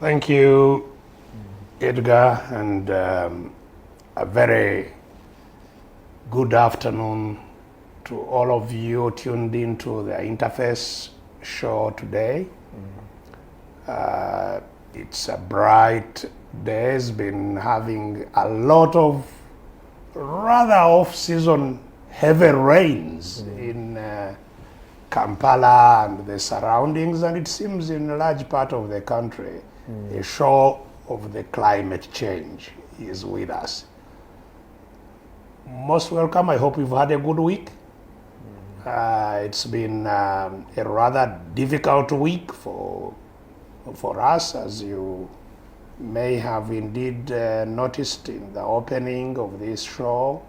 Thank you, Edgar, and a very good afternoon to all of you tuned into the Interface show today. It's a bright day. It's been having a lot of rather off-season heavy rains in Kampala and the surroundings, and it seems in a large part of the country, a show of the climate change is with us. Most welcome. I hope you've had a good week. It's been a rather difficult week for us, as you may have indeed noticed in the opening of this show.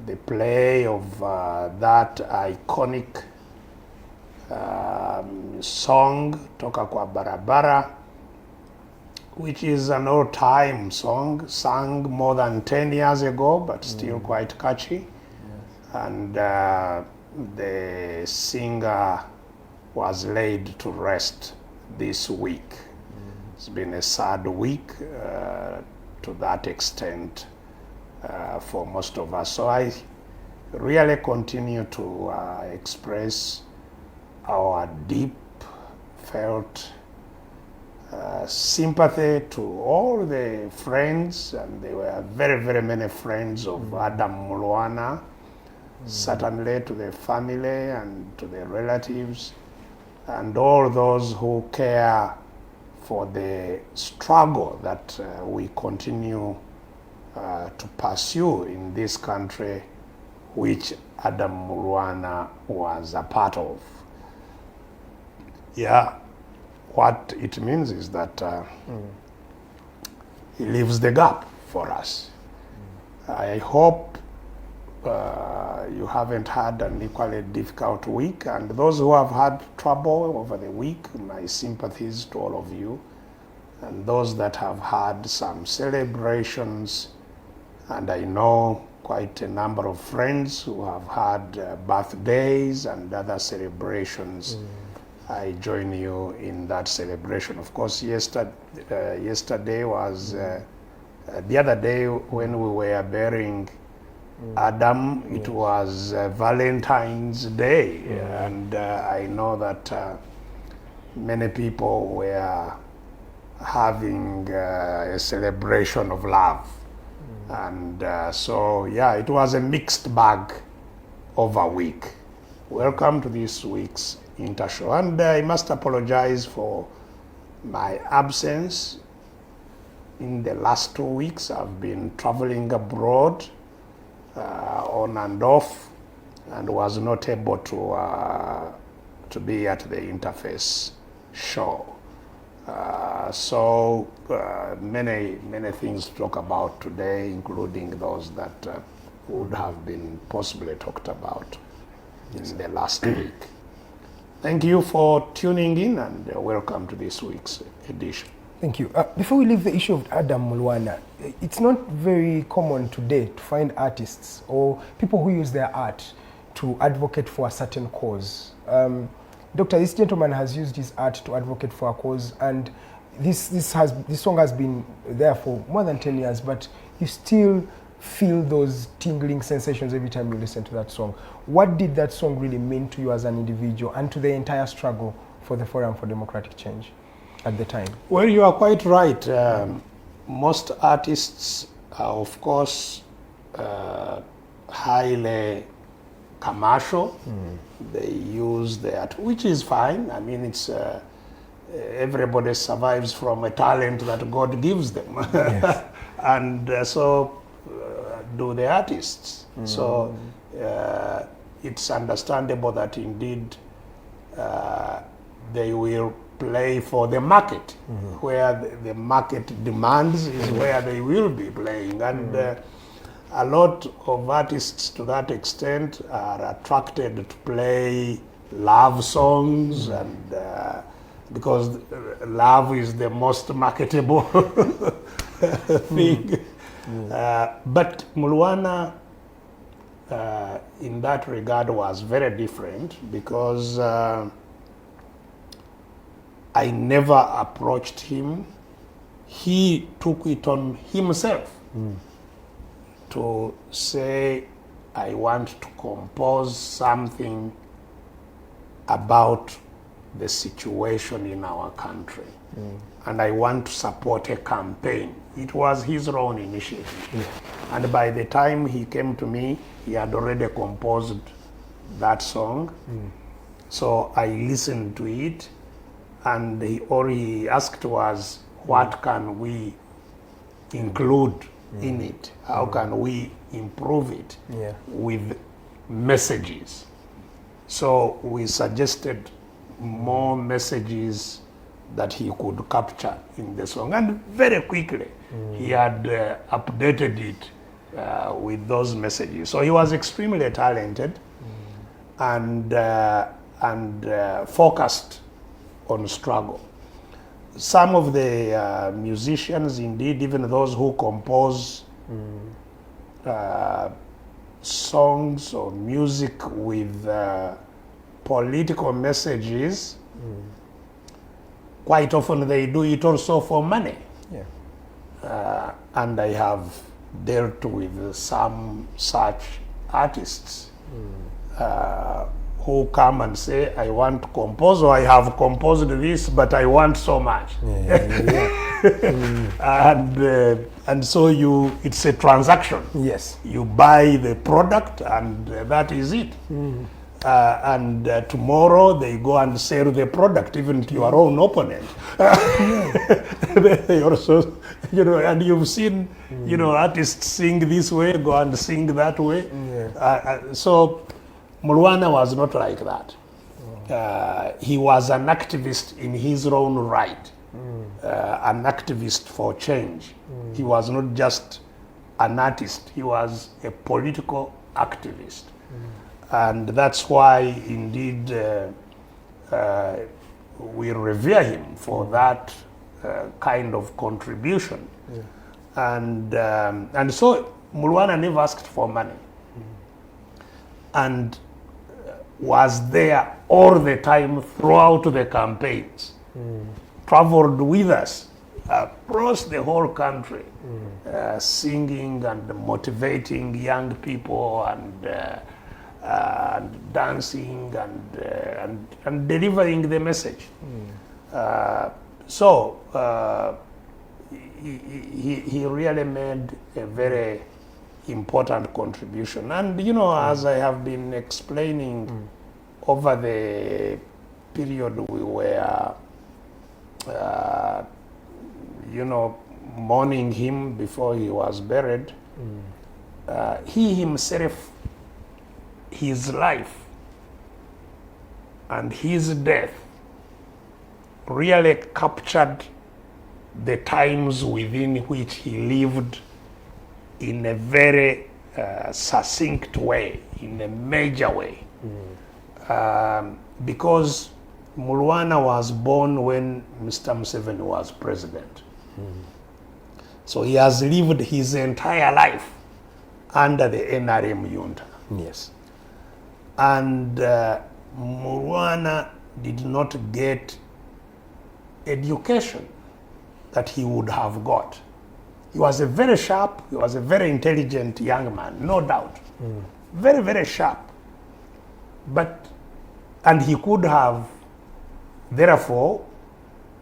The play of that iconic song, Toka Kwa Barabara, which is an old-time song, sung more than 10 years ago, but still quite catchy. And the singer was laid to rest this week. It's been a sad week to that extent for most of us. So I really continue to express our deep felt sympathy to all the friends, and there were very, very many friends of Adam Mulwana, certainly to the family and to the relatives, and all those who care for the struggle that we continue to pursue in this country, which Adam Mulwana was a part of. Yeah, what it means is that he leaves the gap for us. I hope you haven't had an equally difficult week, and those who have had trouble over the week, my sympathies to all of you, and those that have had some celebrations, and I know quite a number of friends who have had birthdays and other celebrations. I join you in that celebration. Of course, yesterday was the other day when we were burying Adam. It was Valentine's Day, and I know that many people were having a celebration of love. And so, yeah, it was a mixed bag of a week. Welcome to this week's Intershow. And I must apologize for my absence. In the last 2 weeks, I've been traveling abroad on and off, and was not able to be at the Interface show. So many things to talk about today, including those that would have been possibly talked about in the last week. Thank you for tuning in, and welcome to this week's edition. Thank you. Before we leave the issue of Adam Mulwana, it's not very common today to find artists or people who use their art to advocate for a certain cause. Doctor, this gentleman has used his art to advocate for a cause, and this song has been there for more than 10 years, but you still feel those tingling sensations every time you listen to that song. What did that song really mean to you as an individual and to the entire struggle for the Forum for Democratic Change at the time? Well, you are quite right. Most artists are, of course, highly commercial. They use the art, which is fine. I mean, it's everybody survives from a talent that God gives them. Yes. And so do the artists. So it's understandable that indeed they will play for the market. Where the market demands is where they will be playing. And a lot of artists to that extent are attracted to play love songs, and because love is the most marketable thing. But Mulwana, in that regard, was very different, because I never approached him. He took it on himself to say, I want to compose something about the situation in our country. And I want to support a campaign. It was his own initiative. And by the time he came to me, he had already composed that song. So I listened to it, and he asked was, what can we include in it? How can we improve it with messages? So we suggested more messages that he could capture in the song, and very quickly he had updated it with those messages. So he was extremely talented and focused on struggle. Some of the musicians, indeed, even those who compose songs or music with political messages, quite often they do it also for money. And I have dealt with some such artists who come and say, I want to compose, or I have composed this, but I want so much. And so it's a transaction. Yes. You buy the product, and that is it. And tomorrow they go and sell the product even to your own opponent. They also, and you've seen, artists sing this way, go and sing that way. So Mulwana was not like that. He was an activist in his own right, an activist for change. He was not just an artist, he was a political activist. And that's why, indeed, we revere him for that kind of contribution. And so Mulwana never asked for money, and was there all the time throughout the campaigns, traveled with us across the whole country, singing and motivating young people and dancing and delivering the message. So he really made a very important contribution. And as I have been explaining, over the period we were mourning him before he was buried, he himself, his life and his death really captured the times within which he lived in a very succinct way, in a major way. Because Mulwana was born when Mr. Museveni was president. So he has lived his entire life under the NRM junta. Yes. And Mulwana did not get education that he would have got. He was a very sharp, he was a very intelligent young man, no doubt. Very, very sharp. And he could have, therefore,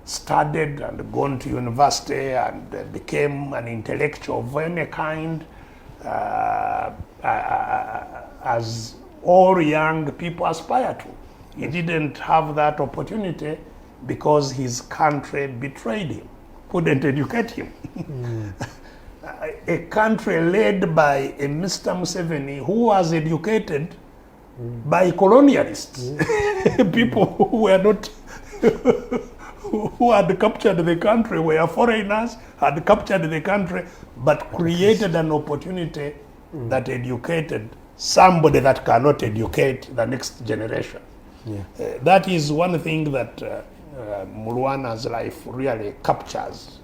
studied and gone to university and became an intellectual of any kind, as all young people aspire to. He didn't have that opportunity because his country betrayed him, couldn't educate him. A country led by a Mr. Museveni who was educated by colonialists, people who were not, who had captured the country, were foreigners, had captured the country, but created an opportunity that educated somebody that cannot educate the next generation. That is one thing that Mulwana's life really captures,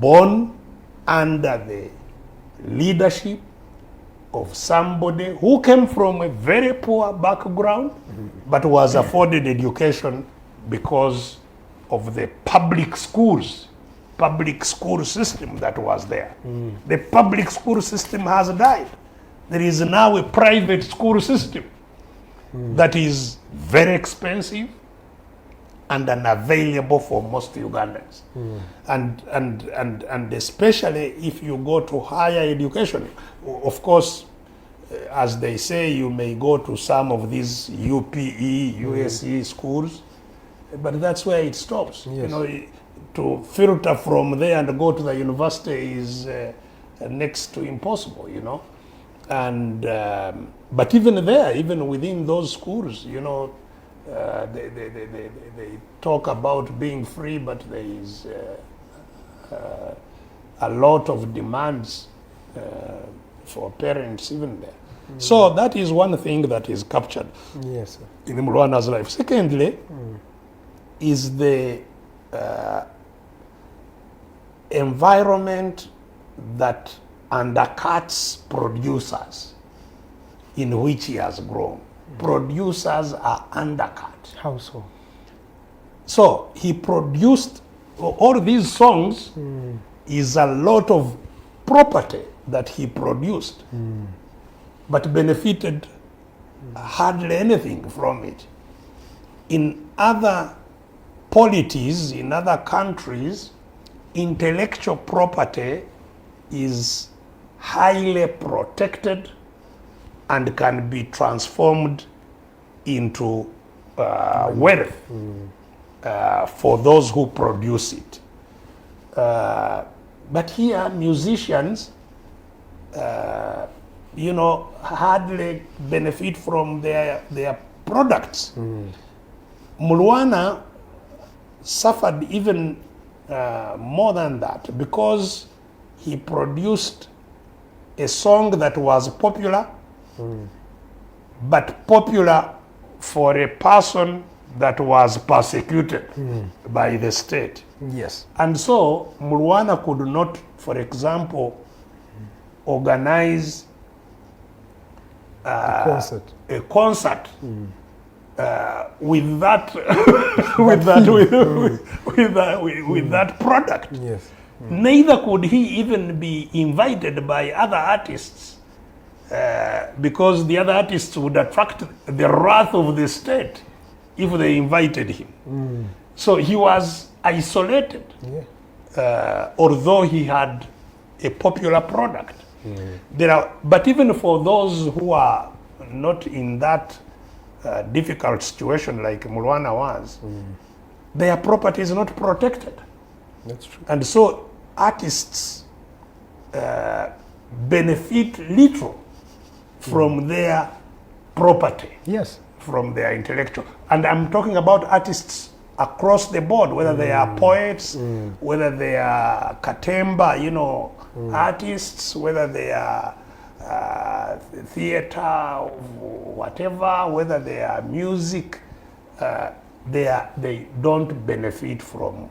born under the leadership of somebody who came from a very poor background, but was afforded education because of the public school system that was there. The public school system has died. There is now a private school system that is very expensive and unavailable for most Ugandans. And especially if you go to higher education, of course, as they say, you may go to some of these UPE, USE schools, but that's where it stops. Yes. You know, to filter from there and go to the university is next to impossible, you know. And but even there, even within those schools, you know, they talk about being free, but there is a lot of demands for parents even there. So that is one thing that is captured Yes, sir. in Mulwana's life. Secondly, is the environment that undercuts producers in which he has grown. Producers are undercut. How so? So he produced all these songs is a lot of property that he produced, but benefited hardly anything from it. In other polities, in other countries, intellectual property is highly protected and can be transformed into wealth for those who produce it. But here, musicians, you know, hardly benefit from their products. Mulwana suffered even more than that, because he produced a song that was popular, but popular for a person that was persecuted by the state. Yes. And so Mulwana could not, for example, organize Concert. a concert with that with that product. Yes. Neither could he even be invited by other artists, because the other artists would attract the wrath of the state if they invited him. So he was isolated, although he had a popular product. But even for those who are not in that difficult situation like Mulwana was, their property is not protected. That's true. And so artists benefit little from their property, Yes. from their intellectual. And I'm talking about artists across the board, whether they are poets, whether they are katemba, you know, artists, whether they are theater, whatever, whether they are music, they don't benefit from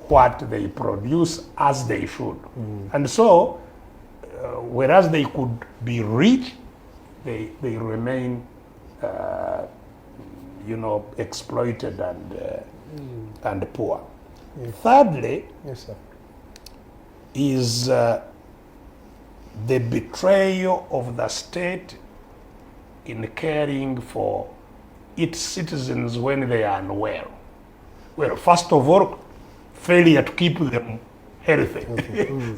what they produce as they should. And so, whereas they could be rich, they remain, you know, exploited and poor. Thirdly, Yes, sir. is the betrayal of the state in caring for its citizens when they are unwell. Well, first of all, failure to keep them healthy.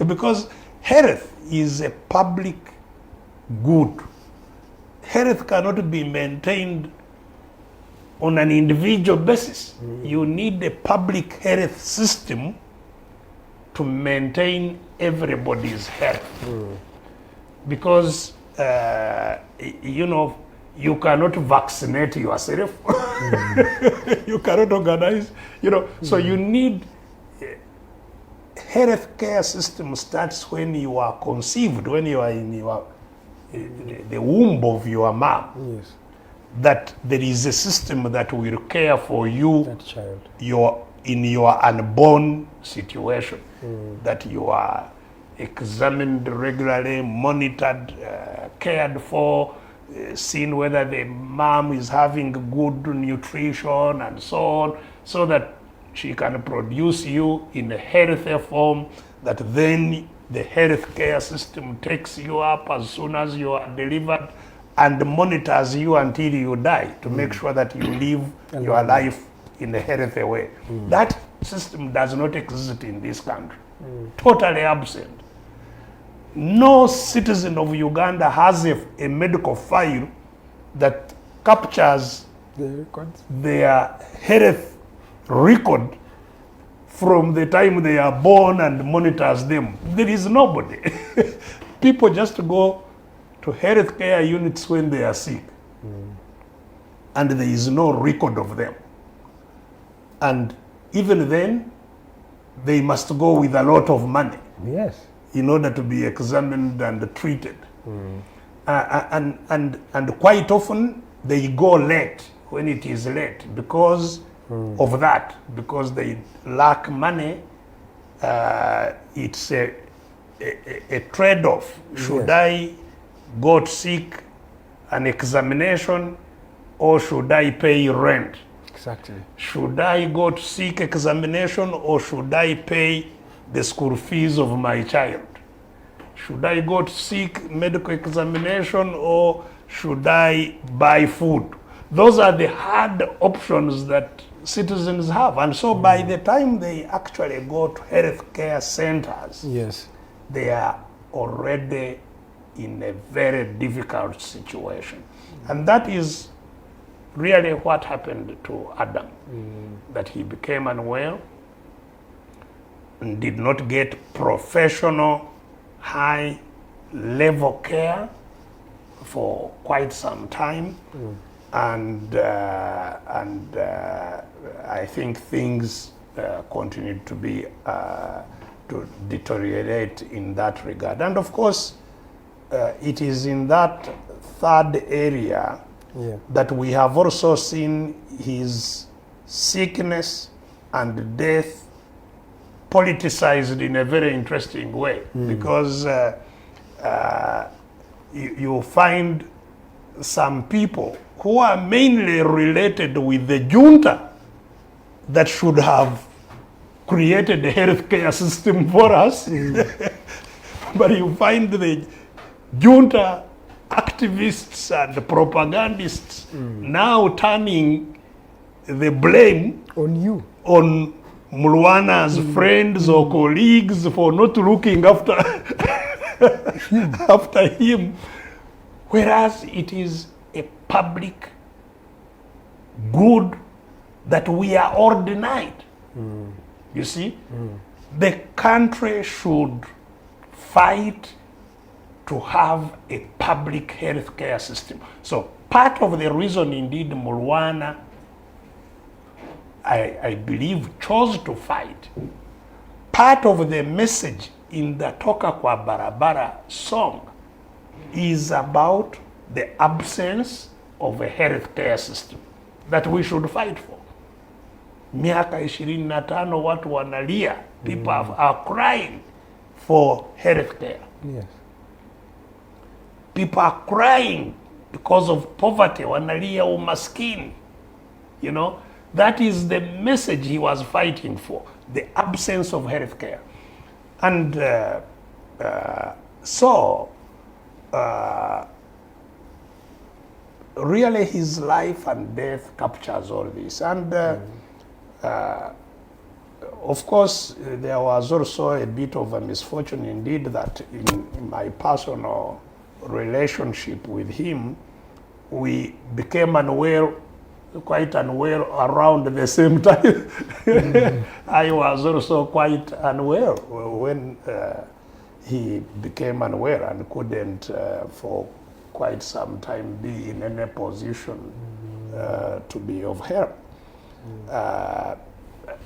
Because health is a public good. Health cannot be maintained on an individual basis. You need a public health system to maintain everybody's health. Because, you know, you cannot vaccinate yourself. You cannot organize, you know. So you need health care system starts when you are conceived, when you are in the womb of your mom. Yes. That there is a system that will care for you, That child. in your unborn situation, that you are examined regularly, monitored, cared for, seen whether the mom is having good nutrition and so on. so that she can produce you in a healthy form, that then the healthcare system takes you up as soon as you are delivered and monitors you until you die to make sure that you live your life in a healthy way. That system does not exist in this country. Totally absent. No citizen of Uganda has a medical file that captures The records. their health record from the time they are born and monitors them. There is nobody. People just go to healthcare units when they are sick. And there is no record of them. And even then, they must go with a lot of money Yes. in order to be examined and treated. And quite often they go late when it is late because of that, because they lack money. It's a trade-off. Should I go to seek an examination or should I pay rent? Exactly. Should I go to seek examination or should I pay the school fees of my child? Should I go to seek medical examination or should I buy food? Those are the hard options that citizens have. And so by the time they actually go to healthcare centers, Yes. they are already in a very difficult situation. And that is really what happened to Adam, that he became unwell and did not get professional, high-level care for quite some time. And I think things continued to be to deteriorate in that regard. And of course, it is in that third area that we have also seen his sickness and death politicized in a very interesting way, because you find some people who are mainly related with the junta that should have created a healthcare system for us. But you find the junta activists and propagandists now turning the blame On you. on Mulwana's friends or colleagues for not looking after after him, whereas it is a public good that we are all denied. You see, the country should fight to have a public health care system. So part of the reason indeed Mulwana, I believe, chose to fight, part of the message in the Toka Kwa Barabara song is about the absence of a health care system that we should fight for. Miaka 25 watu wanalia, people are crying for health care. Yes. People are crying because of poverty, wanalia umaskini. You know, that is the message he was fighting for, the absence of health care. And really his life and death captures all this. And of course, there was also a bit of a misfortune indeed that in my personal relationship with him, we became quite unwell around the same time. I was also quite unwell when he became unwell and couldn't for quite some time be in any position to be of help.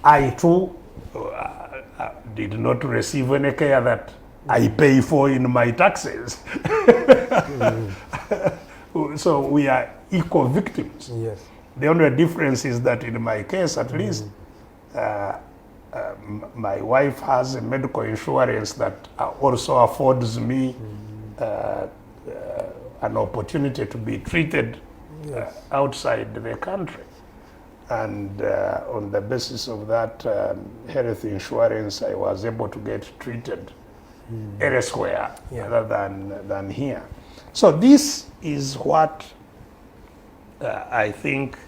I too did not receive any care that I pay for in my taxes. So we are equal victims. Yes. The only difference is that in my case, at least, my wife has a medical insurance that also affords me an opportunity to be treated outside the country. And on the basis of that health insurance, I was able to get treated elsewhere rather than here. So this is what I think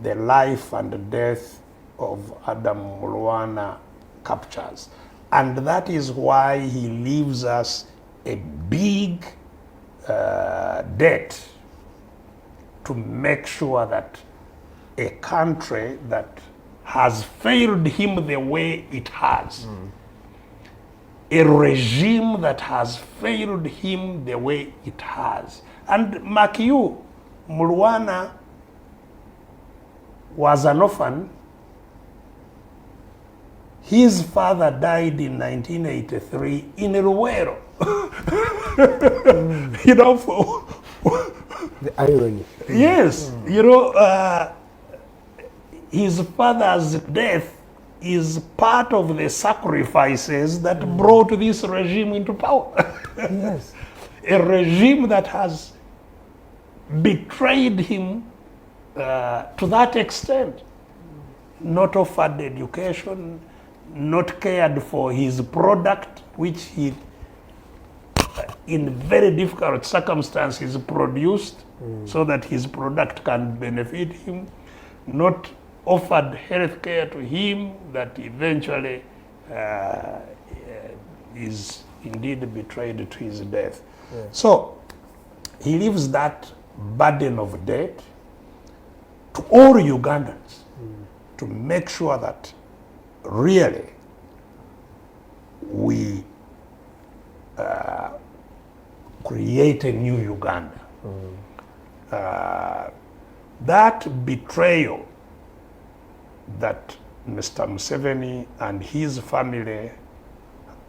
the life and death of Adam Mulwana captures. And that is why he leaves us a big debt to make sure that a country that has failed him the way it has, a regime that has failed him the way it has. And mark you, Mulwana was an orphan. His father died in 1983 in Luwero. You know, the irony. Yes, you know, his father's death is part of the sacrifices that brought this regime into power. Yes. A regime that has betrayed him to that extent, not offered education, not cared for his product, which he, in very difficult circumstances, produced so that his product can benefit him, not offered health care to him that eventually is indeed betrayed to his death. Yeah. So he leaves that burden of debt to all Ugandans to make sure that really we create a new Uganda. That betrayal that Mr. Museveni and his family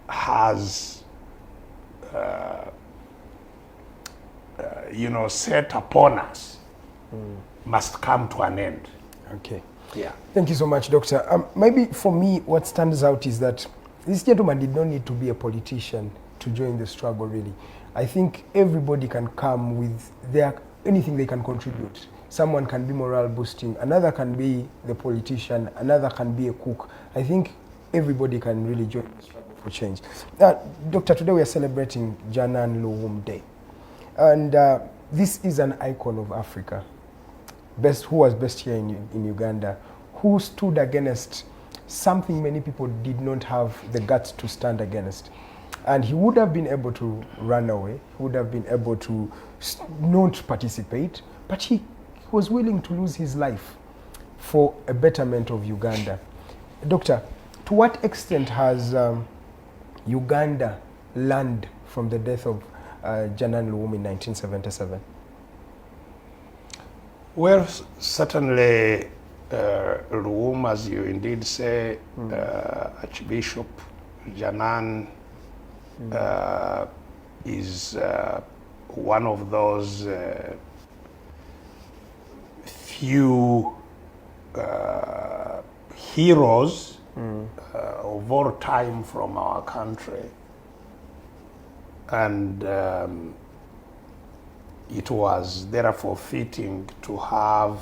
has you know, set upon us must come to an end. Okay. Yeah. Thank you so much, Doctor. Maybe for me, what stands out is that this gentleman did not need to be a politician to join the struggle, really. I think everybody can come with anything they can contribute. Someone can be morale boosting, another can be the politician, another can be a cook. I think everybody can really join the struggle for change. Doctor, today we are celebrating Janan Luwum Day. And this is an icon of Africa. Who was best here in Uganda, who stood against something many people did not have the guts to stand against. And he would have been able to run away, he would have been able to not participate, but he was willing to lose his life for a betterment of Uganda. Doctor, to what extent has Uganda learned from the death of Janan Luwum in 1977? Well, certainly, Luwum, as you indeed say, Archbishop Janan is one of those few heroes of all time from our country. And it was therefore fitting to have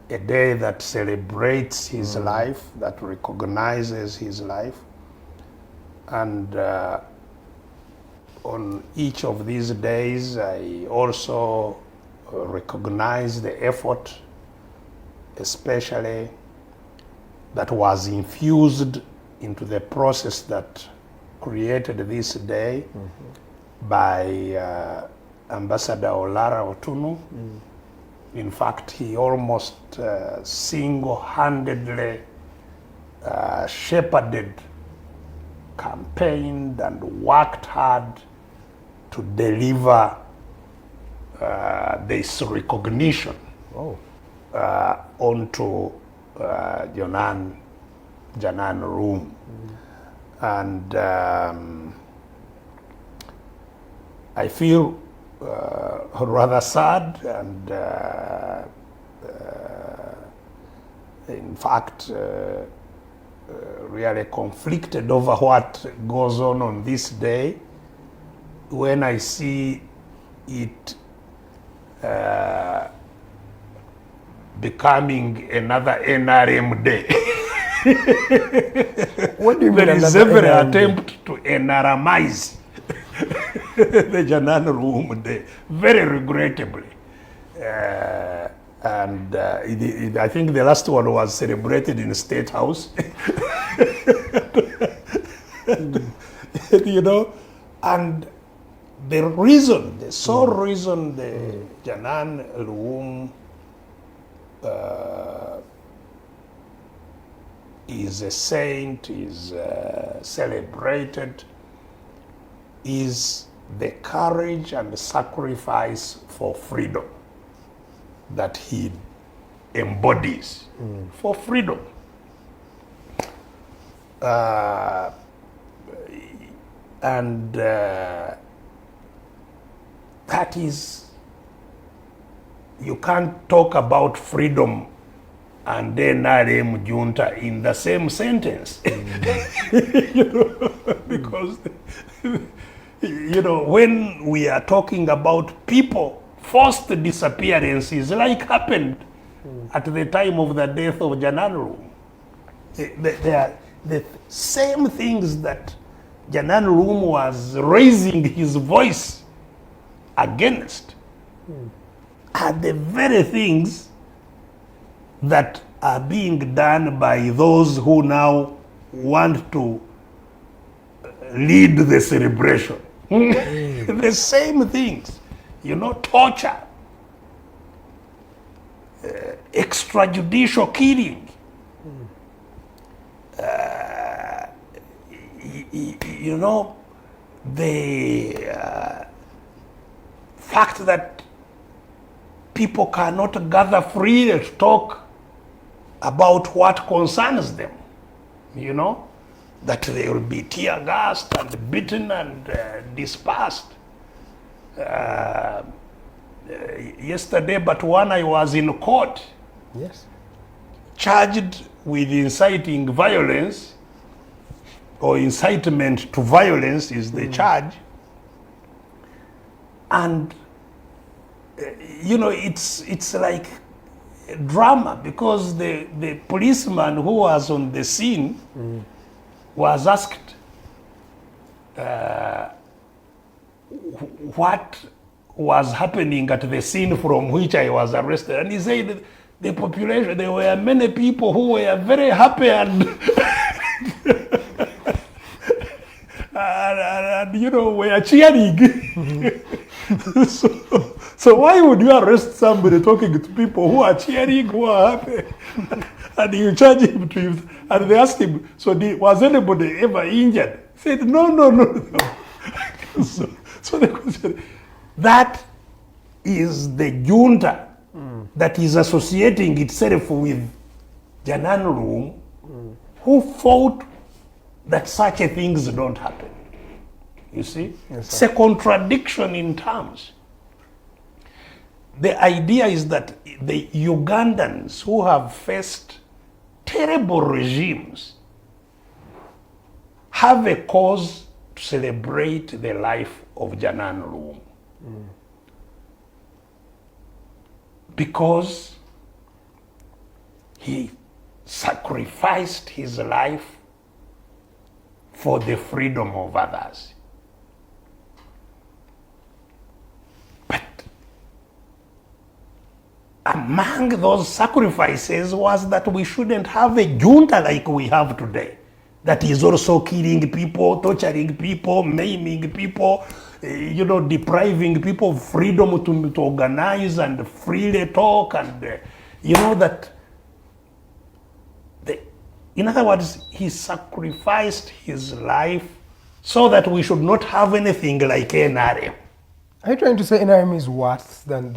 a day that celebrates his life, that recognizes his life. And on each of these days, I also recognize the effort, especially that was infused into the process that created this day by Ambassador Olara Otunu. In fact, he almost single-handedly shepherded, campaigned, and worked hard to deliver this recognition onto Janan Luwum. And I feel rather sad and in fact really conflicted over what goes on this day when I see it becoming another NRM day. What do you mean? There is every attempt to NRMize the Janan Room Day, very regrettably. I think the last one was celebrated in the State House. You know, and the sole reason the Janan Room is a saint, is celebrated, is the courage and the sacrifice for freedom that he embodies for freedom. That is, you can't talk about freedom and then NRM junta in the same sentence. You know, because you know, when we are talking about people, forced disappearances like happened at the time of the death of Janaru. They are the same things that Janaru was raising his voice against are the very things that are being done by those who now want to lead the celebration. The same things, you know, torture, extrajudicial killing, you know, the fact that people cannot gather freely to talk about what concerns them, you know, that they will be tear gassed and beaten and dispersed. Yesterday, but when I was in court, yes, charged with inciting violence or incitement to violence is the charge. And you know, it's like a drama, because the policeman who was on the scene was asked what was happening at the scene from which I was arrested, and he said the population, there were many people who were very happy and and you know, were cheering. So why would you arrest somebody talking to people who are cheering, who are happy, and you charge him to him? And they asked him, so was anybody ever injured? He said, no. So the question, that is the junta that is associating itself with Janan Room, who fought that such a things don't happen. You see? Yes, it's a contradiction in terms. The idea is that the Ugandans who have faced terrible regimes have a cause to celebrate the life of Janan Room. Because he sacrificed his life for the freedom of others. But among those sacrifices was that we shouldn't have a junta like we have today, that is also killing people, torturing people, maiming people, you know, depriving people of freedom to organize and freely talk, and you know, that in other words, he sacrificed his life so that we should not have anything like NRM. Are you trying to say NRM is worse than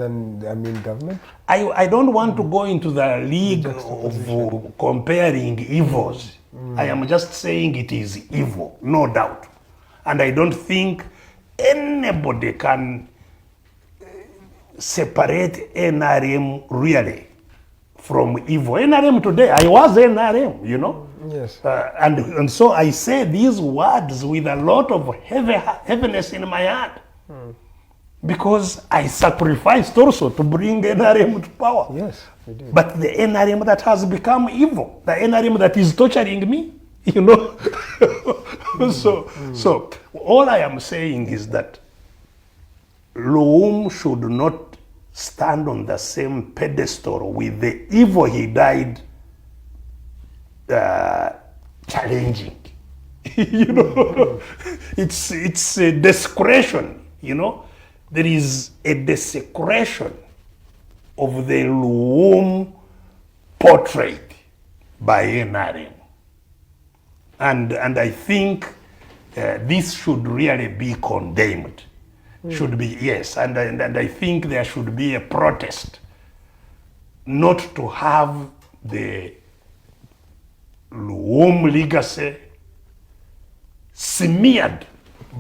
government? I don't want to go into the league of comparing evils. I am just saying it is evil, no doubt. And I don't think anybody can separate NRM really from evil. NRM today, I was NRM, you know? Yes. And so I say these words with a lot of heaviness in my heart. because I sacrificed also to bring NRM to power. Yes, we did. But the NRM that has become evil, the NRM that is torturing me, you know. So all I am saying is that Loum should not stand on the same pedestal with the evil he died challenging. You know, it's a desecration, you know. There is a desecration of the Loum portrait by NRM. And I think this should really be condemned. Should be, yes, and I think there should be a protest not to have the Loum legacy smeared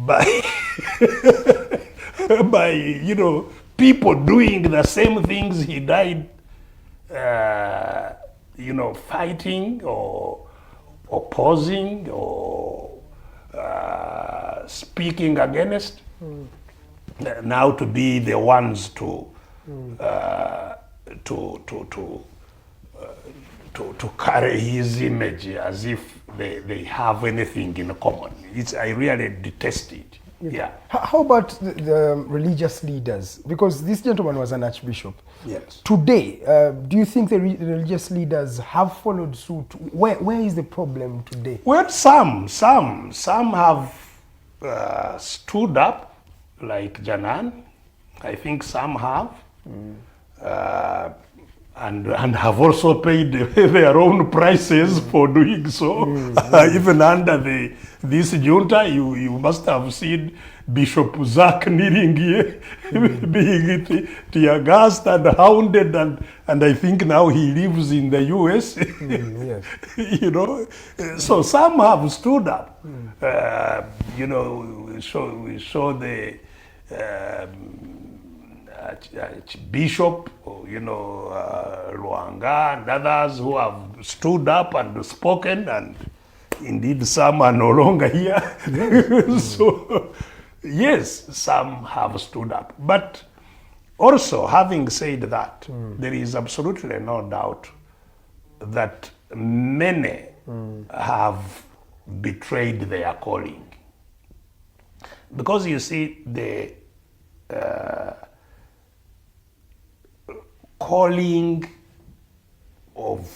by by, you know, people doing the same things he died you know, fighting or opposing or speaking against. Now to be the ones to carry his image as if they have anything in common. I really detest it. Yeah. How about the religious leaders? Because this gentleman was an archbishop. Yes. Today, do you think the religious leaders have followed suit? Where is the problem today? Well, some have stood up, like Janan. I think some have, and have also paid their own prices for doing so. Even under this junta, you must have seen Bishop Zach kneeling here, being tear gassed and hounded, and I think now he lives in the US. Yes. You know, so some have stood up. You know, we saw the Bishop, you know, Luanga and others who have stood up and spoken, and indeed some are no longer here. So, yes, some have stood up. But also, having said that, there is absolutely no doubt that many have betrayed their calling. Because you see, the calling of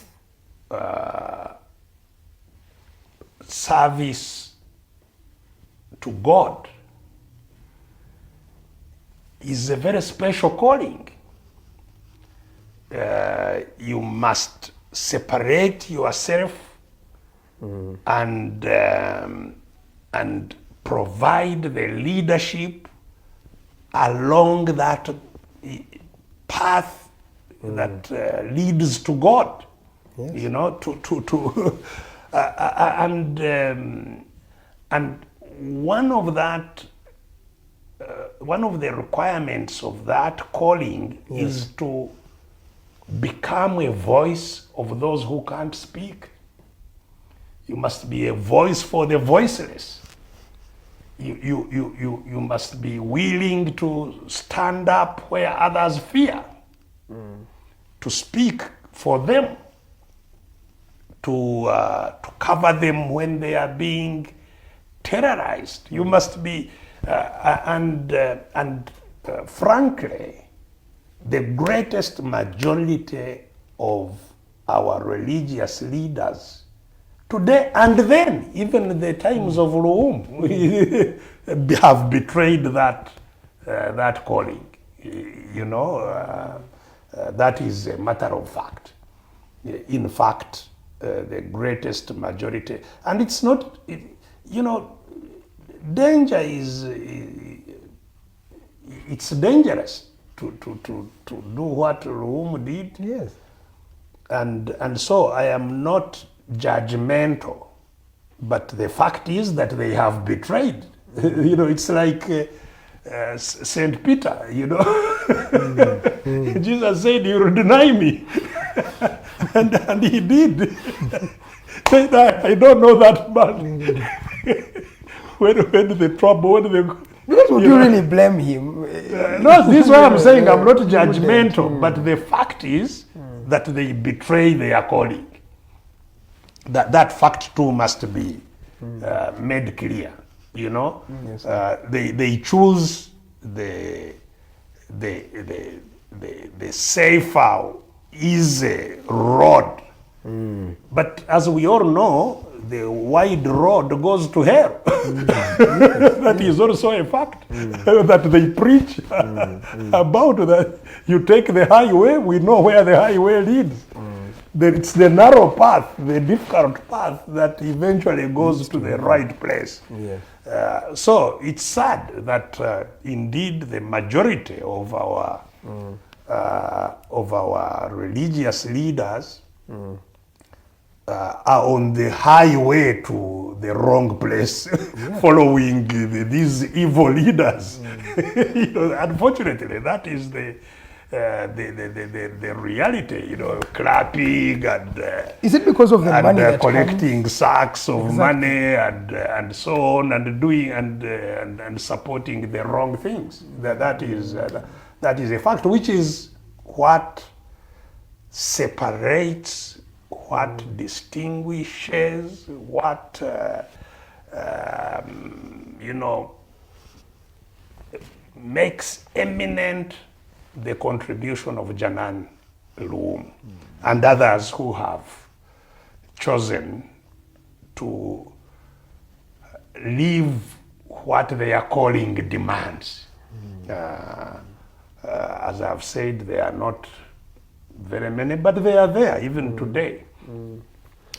service to God is a very special calling. You must separate yourself and provide the leadership along that path that leads to God. Yes. You know, and one of the requirements of that calling is to become a voice of those who can't speak. You must be a voice for the voiceless. You must be willing to stand up where others fear, to speak for them, to cover them when they are being terrorized. You must be, frankly, the greatest majority of our religious leaders today and then, even in the times of Loum, have betrayed that calling. You know, that is a matter of fact. In fact, the greatest majority, and it's not, you know, danger is, it's dangerous to do what Loum did. Yes. And so I am not judgmental, but the fact is that they have betrayed. You know, it's like Saint Peter, you know. Jesus said, "You will deny me," and he did. I don't know that man. when the trouble, when would you really blame him? No, this is why I'm saying I'm not judgmental, but the fact is that they betray their calling. That fact too must be made clear. You know, Yes. they choose the safer, easy road. But as we all know, the wide road goes to hell. That is also a fact that they preach about that. You take the highway, we know where the highway leads. It's the narrow path, the difficult path that eventually goes to the right place. Yeah. So it's sad that indeed the majority of our religious leaders are on the highway to the wrong place, following these evil leaders. You know, unfortunately, that is the reality. You know, clapping and Is it because of the and money that collecting comes? sacks of money and so on, and doing and supporting the wrong things? That is a fact, which is what separates, what distinguishes, what you know, makes eminent the contribution of Janan Luum and others who have chosen to live what their calling demands. As I've said, they are not very many, but they are there even today.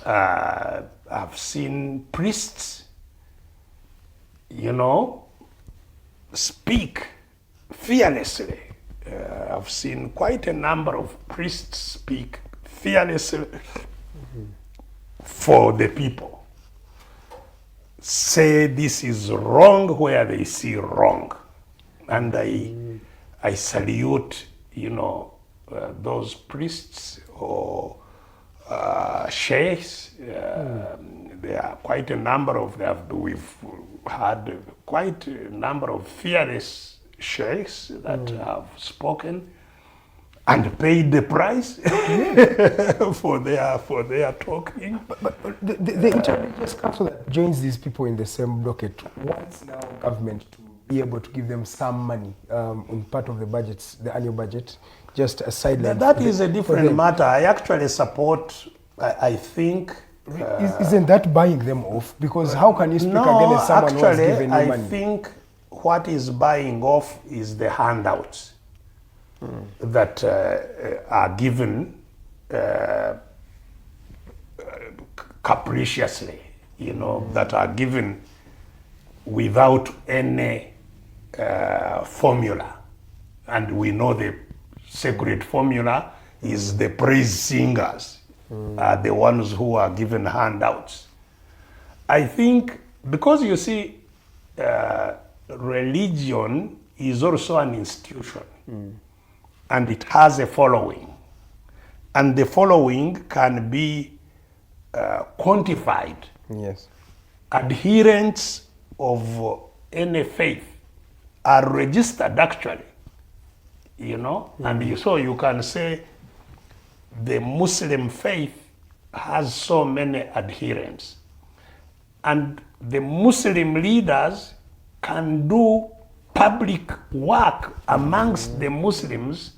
I've seen priests, you know, speak fearlessly. I've seen quite a number of priests speak fearlessly for the people. Say this is wrong where they see wrong. And I salute, you know, those priests or sheikhs. There are quite a number of them. We've had quite a number of fearless sheikhs that have spoken and paid the price for their talking. But the interreligious council that joins these people in the same docket wants now government to be able to give them some money on part of the budgets, the annual budget, just a sideline. That is a different matter. I actually support, I think... Isn't that buying them off? Because how can you speak against someone who has given you money? I think what is buying off is the handouts that are given capriciously, you know, that are given without any formula. And we know the sacred formula is the praise singers are the ones who are given handouts. I think because you see, religion is also an institution and it has a following, and the following can be quantified. Yes. Adherents of any faith are registered actually, you know, and so you can say the Muslim faith has so many adherents, and the Muslim leaders can do public work amongst the Muslims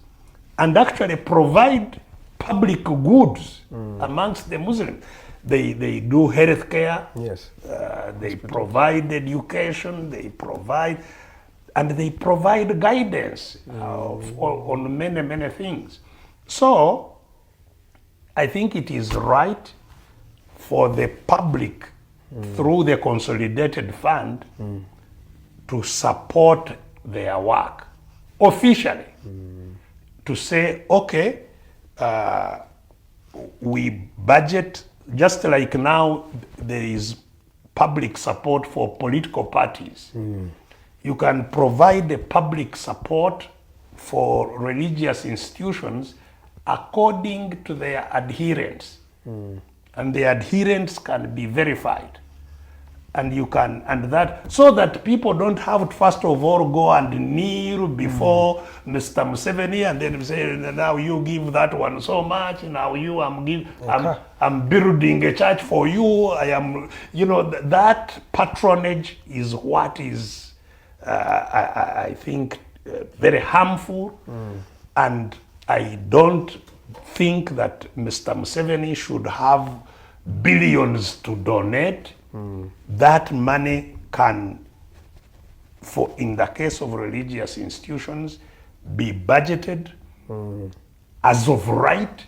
and actually provide public goods amongst the Muslims. They do healthcare. Yes. They provide education. They provide, and they provide guidance on many things. So I think it is right for the public through the consolidated fund to support their work officially, to say, okay, we budget, just like now there is public support for political parties. You can provide the public support for religious institutions according to their adherents. And the adherents can be verified. And you can, and that, so that people don't have to first of all go and kneel before Mr. Museveni and then say, now you give that one so much, now you, I'm building a church for you, I am, you know, that patronage is what is, I think, very harmful. And I don't think that Mr. Museveni should have billions to donate. That money can, for in the case of religious institutions, be budgeted as of right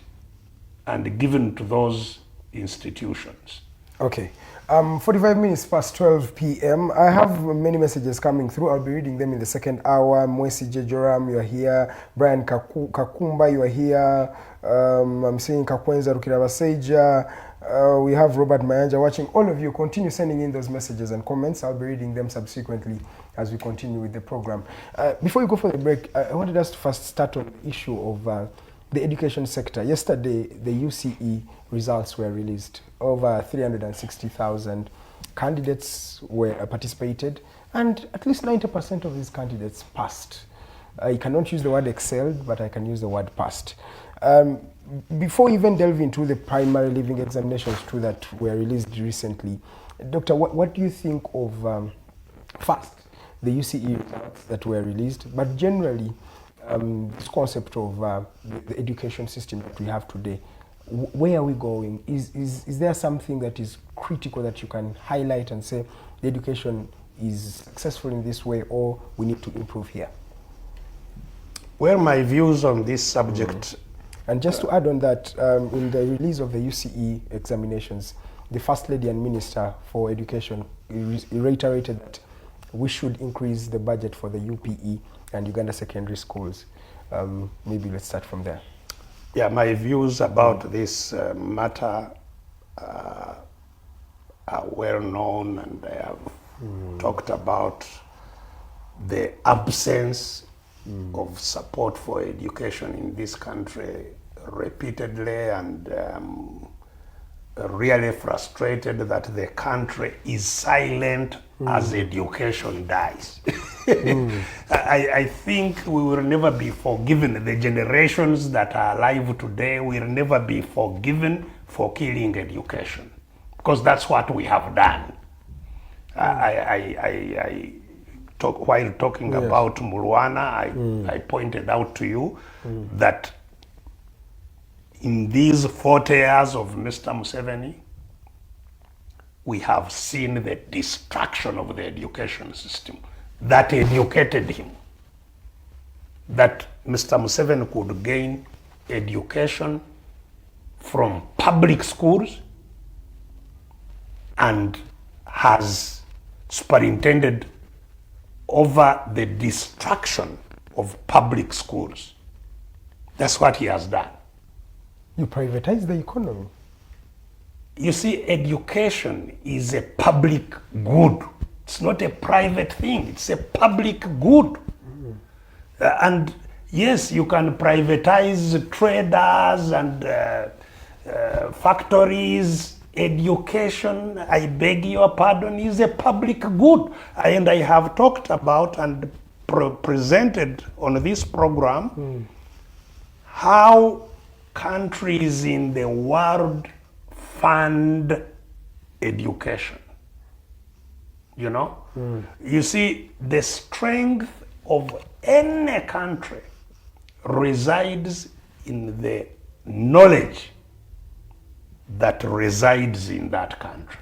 and given to those institutions. Okay. 45 minutes past 12 p.m. I have many messages coming through. I'll be reading them in the second hour. Besigye Joram, you are here. Brian Kakumba, you are here. I'm seeing Kakwenza Rukirabaseja. We have Robert Mayanja watching. All of you continue sending in those messages and comments. I'll be reading them subsequently as we continue with the program. Before we go for the break, I wanted us to first start on the issue of the education sector. Yesterday, the UCE results were released. Over 360,000 candidates were participated, and at least 90% of these candidates passed. I cannot use the word excelled, but I can use the word passed. Before even delving into the primary living examinations too that were released recently, Doctor, what do you think of first the UCE results that were released, but generally this concept of the education system that we have today? Where are we going? Is there something that is critical that you can highlight and say the education is successful in this way, or we need to improve here? Well, my views on this subject. And just to add on that, in the release of the UCE examinations, the First Lady and Minister for Education reiterated that we should increase the budget for the UPE and Uganda secondary schools. Maybe let's start from there. Yeah, my views about this matter are well known, and I have talked about the absence of support for education in this country repeatedly, and really frustrated that the country is silent as education dies. I think we will never be forgiven. The generations that are alive today will never be forgiven for killing education, because that's what we have done. While talking about Mulwana, I pointed out to you that in these 40 years of Mr. Museveni, we have seen the destruction of the education system that educated him. That Mr. Museveni could gain education from public schools and has superintended over the destruction of public schools. That's what he has done. You privatize the economy. You see, education is a public good. It's not a private thing. It's a public good. And yes, you can privatize traders and factories. Education, I beg your pardon, is a public good. And I have talked about and presented on this program how countries in the world fund education. You know? You see, the strength of any country resides in the knowledge that resides in that country.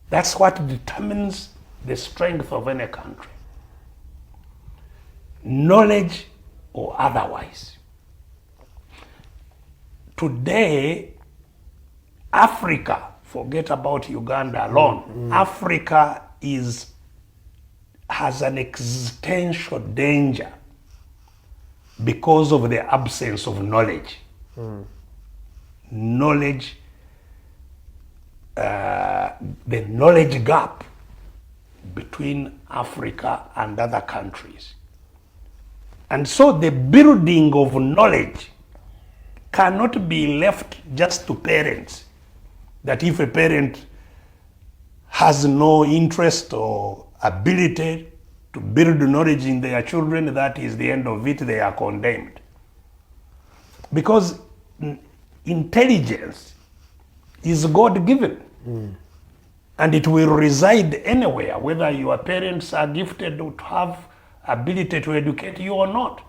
That's what determines the strength of any country. Knowledge or otherwise. Today, Africa, forget about Uganda alone, Africa has an existential danger because of the absence of knowledge. Knowledge, the knowledge gap between Africa and other countries. And so the building of knowledge cannot be left just to parents. That if a parent has no interest or ability to build knowledge in their children, that is the end of it, they are condemned. Because intelligence is God-given. And it will reside anywhere, whether your parents are gifted to have ability to educate you or not.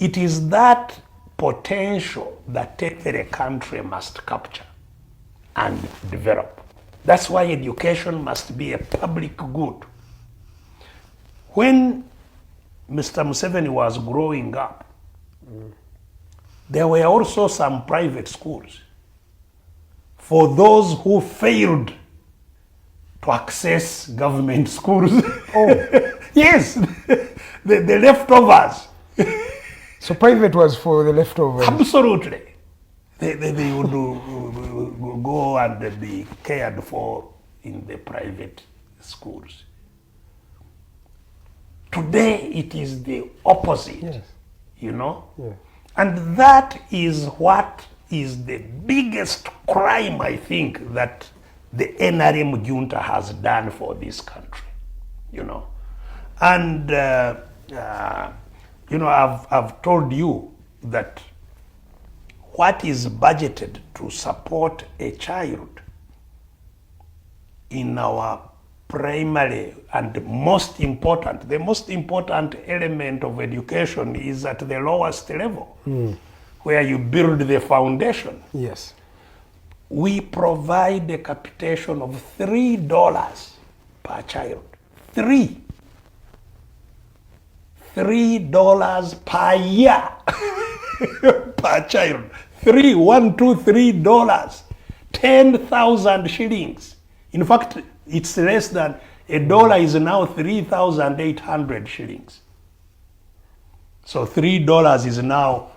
It is that potential that every country must capture and develop. That's why education must be a public good. When Mr. Museveni was growing up, there were also some private schools for those who failed to access government schools. Oh. Yes, the leftovers. So private was for the leftovers? Absolutely. They would go and be cared for in the private schools. Today it is the opposite, Yes. you know? Yeah. And that is what is the biggest crime, I think, that the NRM junta has done for this country, you know. And, you know, I've told you that what is budgeted to support a child in our primary and the most important element of education is at the lowest level, where you build the foundation. Yes. We provide a capitation of $3 per child. $3 per year per child. $3. 10,000 shillings. In fact, it's less than $1 is now 3,800 shillings. So $3 is now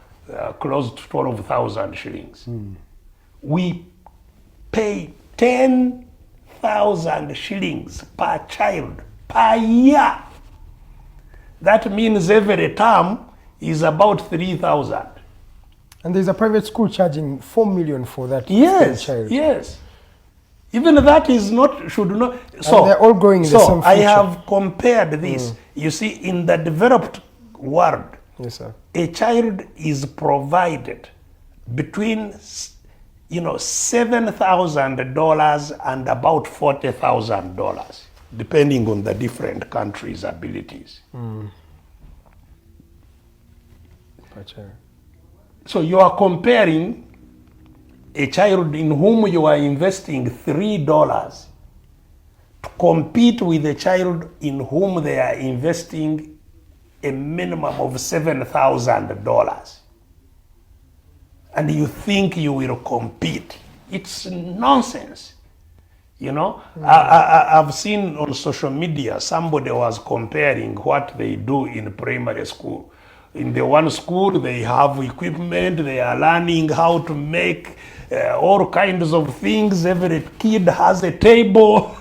close to 12,000 shillings. We pay 10,000 shillings per child per year. That means every term is about 3,000. And there's a private school charging 4 million for that child. Yes. Even that is not, should not. So and they're all growing in the same future. I have compared this. You see, in the developed world, Yes, sir. a child is provided between, you know, $7,000 and about $40,000, depending on the different countries' abilities. Per child. So you are comparing a child in whom you are investing $3 to compete with a child in whom they are investing a minimum of $7,000. And you think you will compete. It's nonsense. You know, I've seen on social media somebody was comparing what they do in primary school. In the one school, they have equipment, they are learning how to make all kinds of things. Every kid has a table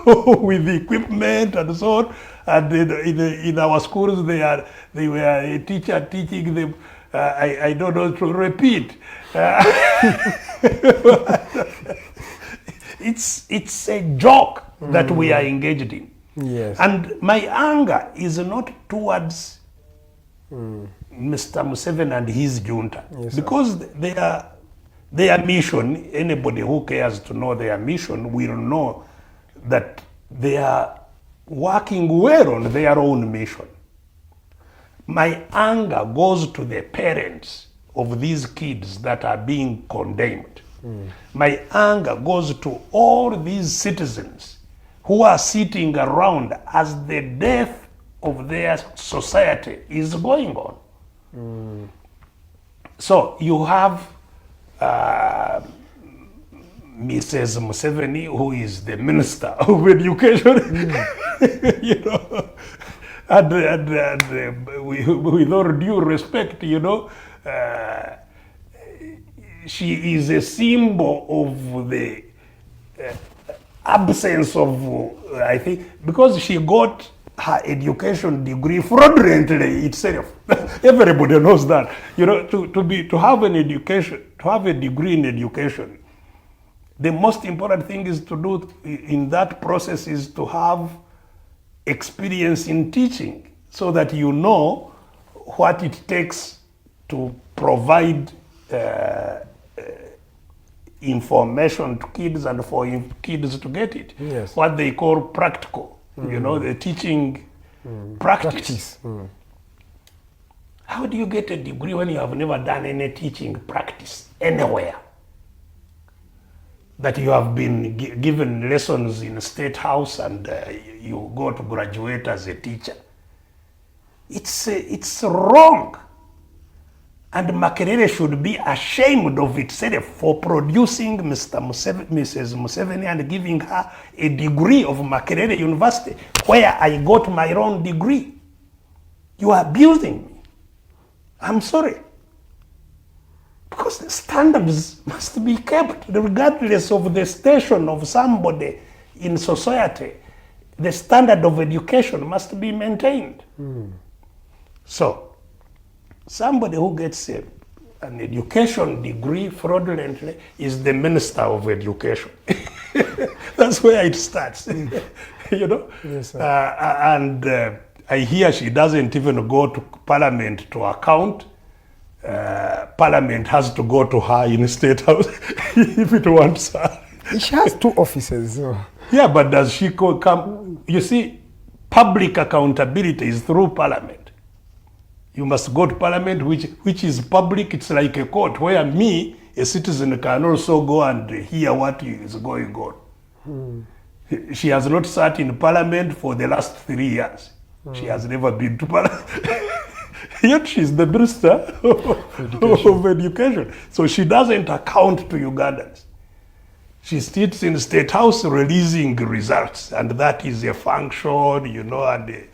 with equipment and so on. And in our schools, they were a teacher teaching them, I don't know to repeat. It's a joke that we are engaged in. Yes. And my anger is not towards Mr. Museveni and his junta, Yes, because their mission, anybody who cares to know their mission will know that they are working well on their own mission. My anger goes to the parents of these kids that are being condemned. My anger goes to all these citizens who are sitting around as the death of their society is going on. So you have Mrs. Museveni, who is the Minister of Education, you know, and with all due respect, you know, she is a symbol of the absence of, I think, because she got her education degree fraudulently itself. Everybody knows that. You know, to have an education, to have a degree in education, The most important thing is to do in that process is to have experience in teaching so that you know what it takes to provide information to kids and for kids to get it. Yes. What they call practical, you know, the teaching practice. How do you get a degree when you have never done any teaching practice anywhere? That you have been given lessons in a state house and you go to graduate as a teacher. It's wrong. And Makerere should be ashamed of itself for producing Mrs. Museveni and giving her a degree of Makerere University, where I got my own degree. You are abusing me. I'm sorry. Because the standards must be kept regardless of the station of somebody in society. The standard of education must be maintained. So, somebody who gets an education degree fraudulently is the Minister of Education. That's where it starts, you know? Yes, sir. And I hear she doesn't even go to Parliament to account. Parliament has to go to her in State House if it wants her. She has 2 offices. So. Yeah, but does she come? You see, public accountability is through Parliament. You must go to Parliament, which is public. It's like a court where me, a citizen, can also go and hear what is going on. She has not sat in Parliament for the last 3 years. She has never been to Parliament. Yet she's the Minister of Education. So she doesn't account to Ugandans. She sits in the State House releasing results, and that is a function, you know, and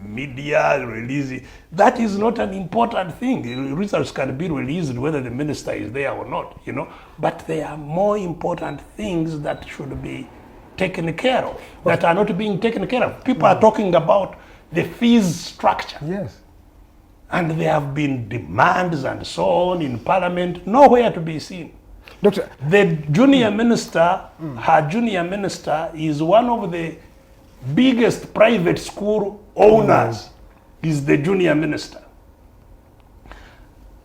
media releasing. That is not an important thing. Results can be released whether the minister is there or not, you know. But there are more important things that should be taken care of, that are not being taken care of. People are talking about the fees structure. Yes. And there have been demands and so on in Parliament, nowhere to be seen. Doctor, the junior minister, her junior minister, is one of the biggest private school owners, is the junior minister.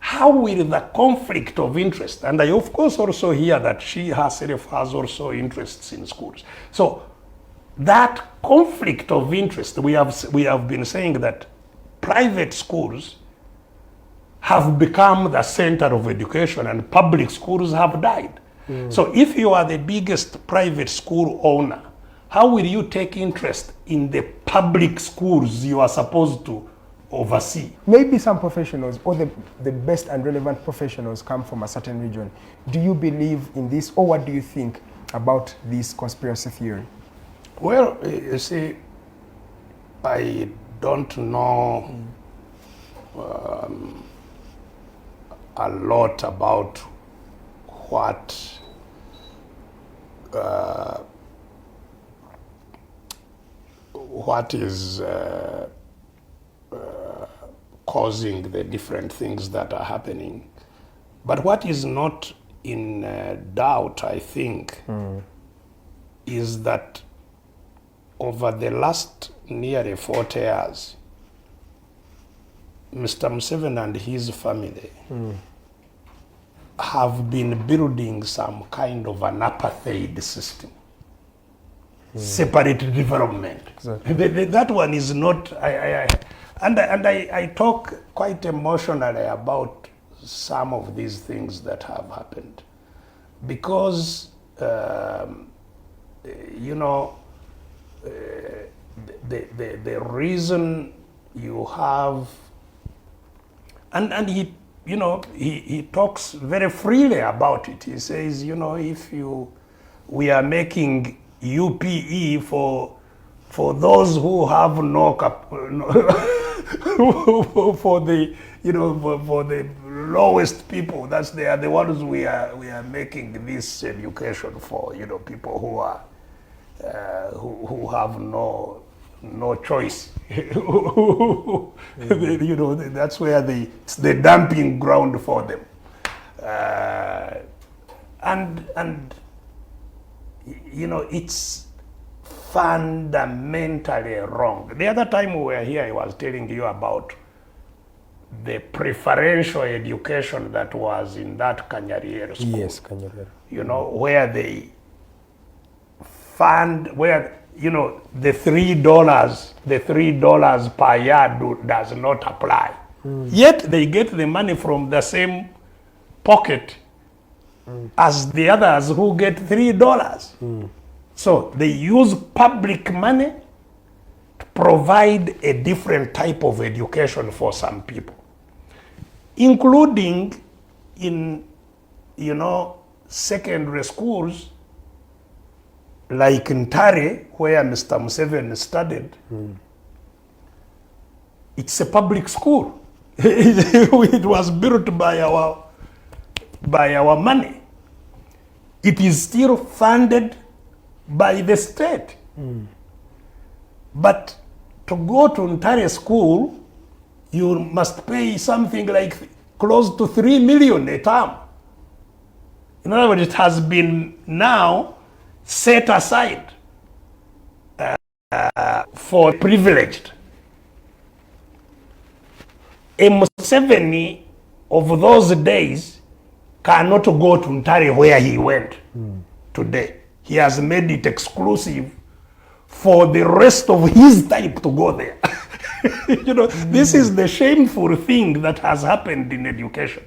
How will the conflict of interest, and I of course also hear that she herself has also interests in schools. So that conflict of interest, we have been saying that private schools have become the center of education and public schools have died. So if you are the biggest private school owner, how will you take interest in the public schools you are supposed to oversee? Maybe some professionals or the best and relevant professionals come from a certain region. Do you believe in this, or what do you think about this conspiracy theory? Well, you see, I don't know a lot about what is causing the different things that are happening. But what is not in doubt, I think, is that over the last nearly 40 years, Mr. Museveni and his family have been building some kind of an apartheid system. Separate development. Exactly. That one is not, I talk quite emotionally about some of these things that have happened. Because, you know, the reason you have, and he, you know, he talks very freely about it. He says, you know, we are making UPE for those who have for the, you know, for the lowest people. They are the ones we are making this education for. You know, people who are who have no choice. You know, that's where it's the dumping ground for them. And you know, it's fundamentally wrong. The other time we were here, I was telling you about the preferential education that was in that Kanyariero school. Yes, Kanyariero. You know, where they fund, where, you know, the $3 per yard does not apply. Yet they get the money from the same pocket as the others who get $3. So they use public money to provide a different type of education for some people, including in, you know, secondary schools like Ntare, where Mr. Museveni studied. It's a public school. It was built by our money. It is still funded by the state. But to go to Ntare school, you must pay something like close to 3 million a term. In other words, it has been now set aside for privileged. A Museveni of those days cannot go to Ntare where he went today. He has made it exclusive for the rest of his type to go there. You know, this is the shameful thing that has happened in education.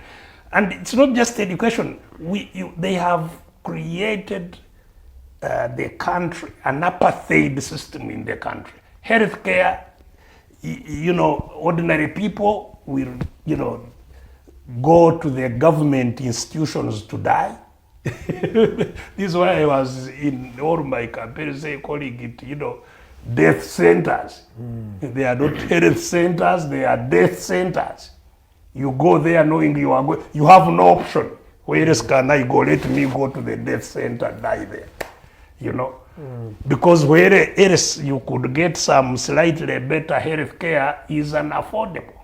And it's not just education. They have created the country, an apartheid system in the country. Healthcare, you know, ordinary people will, you know, go to the government institutions to die. This is why I was in all my campaigns calling it, you know, death centers. They are not health centers, they are death centers. You go there knowing you are going, you have no option. Where else can I go? Let me go to the death center, die there. You know? Because where else you could get some slightly better health care is unaffordable.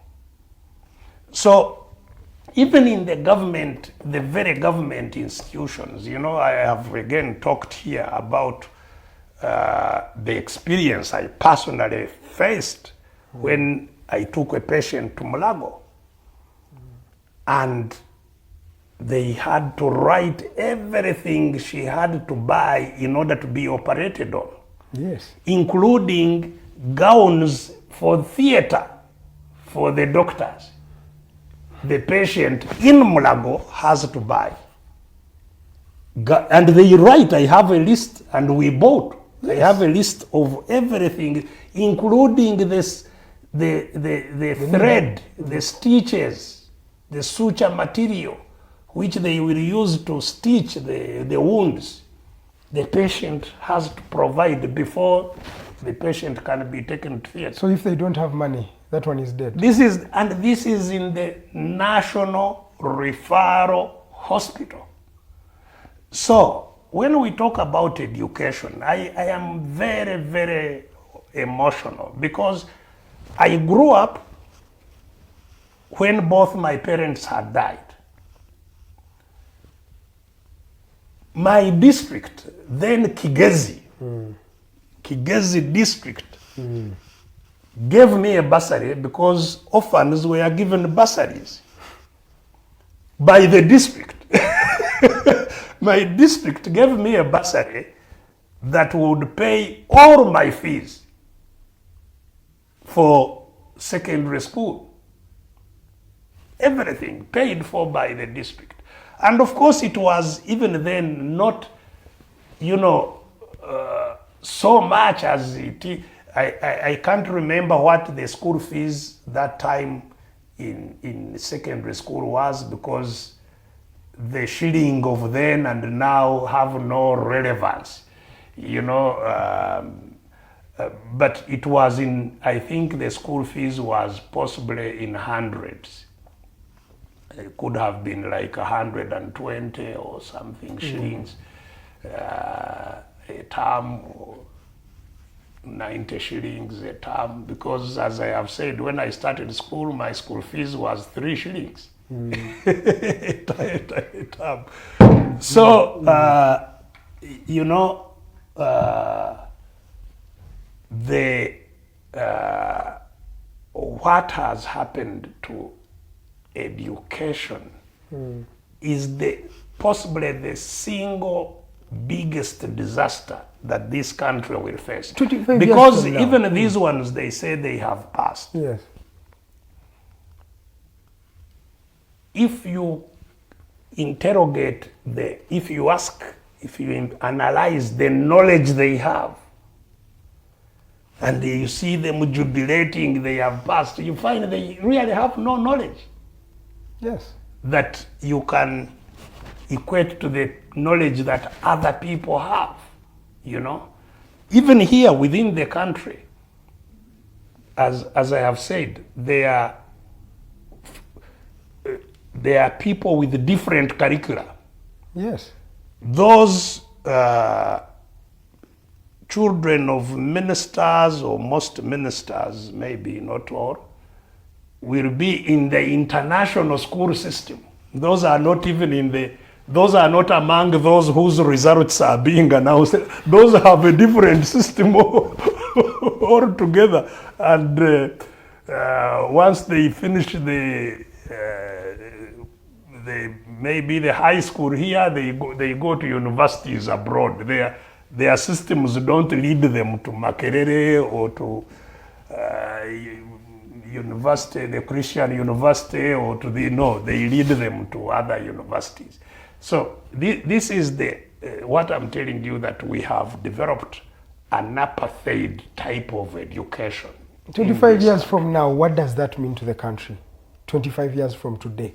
So even in the government, the very government institutions, you know, I have again talked here about the experience I personally faced when I took a patient to Mulago. And they had to write everything she had to buy in order to be operated on. Yes. Including gowns for theater for the doctors. The patient in Mulago has to buy. And they write, I have a list, and we bought. Yes. I have a list of everything, including this, the thread, the stitches, the suture material, which they will use to stitch the wounds. The patient has to provide before the patient can be taken to theater. So if they don't have money, that one is dead. This is in the National Referral Hospital. So when we talk about education, I am very, very emotional because I grew up when both my parents had died. My district, then KIZZA, KIZZA district, gave me a bursary because orphans were given bursaries by the district. My district gave me a bursary that would pay all my fees for secondary school. Everything paid for by the district. And of course it was even then not, you know, so much as it is. I can't remember what the school fees that time in secondary school was, because the shilling of then and now have no relevance, you know. But it was in, I think the school fees was possibly in hundreds. It could have been like 120 or something shillings a term, or 90 shillings a term, because as I have said, when I started school, my school fees was 3 shillings a term. So you know, what has happened to education is possibly the single biggest disaster that this country will face. 25 Because years from now. even these ones, they say they have passed. Yes. If you interrogate if you analyze the knowledge they have, and you see them jubilating they have passed, you find they really have no knowledge. Yes. That you can equate to the knowledge that other people have, you know. Even here within the country, as I have said, there are people with different curricula. Yes. Those children of ministers, or most ministers, maybe not all, will be in the international school system. Those are not even those are not among those whose results are being announced. Those have a different system altogether. And once they finish maybe the high school here, they go to universities abroad. Their systems don't lead them to Makerere or to university, the Christian university, or to they lead them to other universities. So this is what I'm telling you, that we have developed an apartheid type of education. 25 years from now, what does that mean to the country? 25 years from today?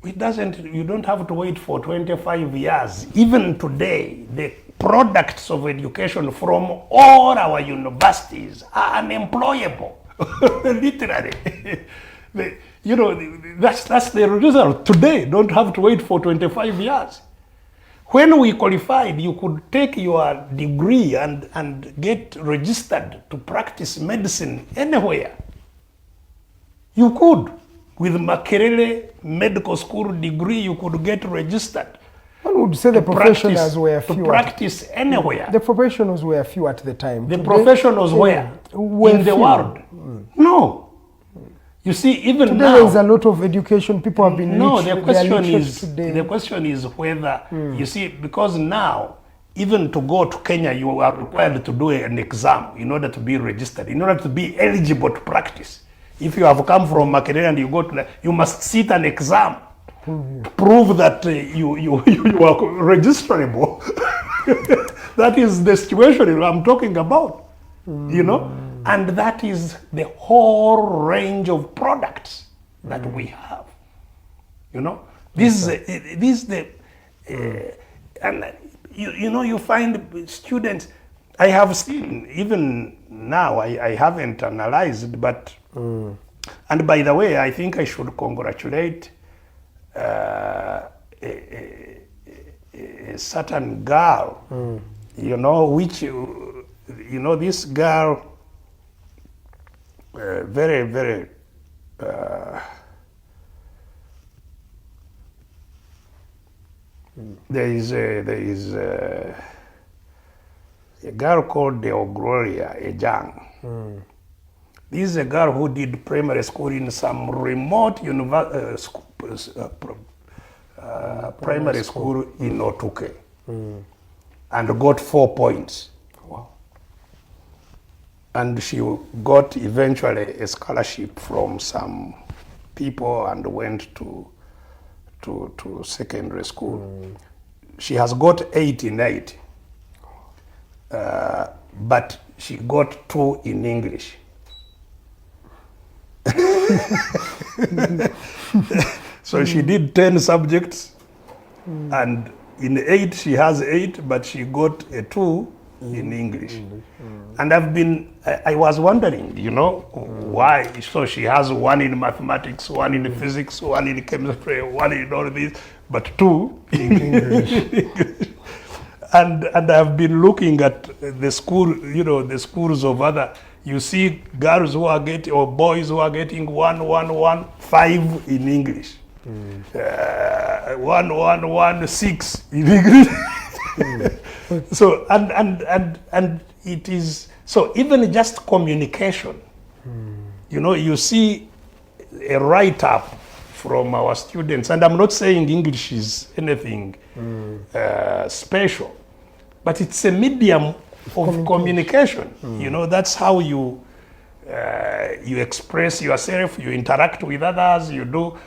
It doesn't, you don't have to wait for 25 years. Even today, the products of education from all our universities are unemployable, literally. That's the result. Today, don't have to wait for 25 years. When we qualified, you could take your degree and get registered to practice medicine anywhere. You could. With Makerere Medical School degree, you could get registered. One would say the professionals were few. To practice anywhere. The professionals were few at the time. The professionals were in the world. No. You see, even today now, there is a lot of education. People have been the question is whether, you see, because now, even to go to Kenya, you are required to do an exam in order to be registered, in order to be eligible to practice. If you have come from Makerere and you go to you must sit an exam to prove that you are registrable. That is the situation I'm talking about, you know? And that is the whole range of products that we have, you know? And you find students, I have seen, even now, I haven't analyzed, but, and by the way, I think I should congratulate a certain girl, this girl, very, very, there is a girl called Gloria Ejang. This is a girl who did primary school in some remote primary school in Otuke, and got 4 points. Wow. And she got eventually a scholarship from some people and went to secondary school. She has got 8 in 8, but she got 2 in English. So she did 10 subjects, and in 8 she has 8, but she got a 2 in English. And I was wondering, why? So she has 1 in mathematics, 1 in physics, 1 in chemistry, 1 in all this, but 2 in English. And I've been looking at the school, the schools of other. You see girls who are getting, or boys who are getting 1, 1, 1, 5 in English. 1, 1, 1, 6 in English. So and it is so even just communication. You know, you see a write-up from our students, and I'm not saying English is anything special, but it's a medium of communication. You know, that's how you express yourself, you interact with others, you do,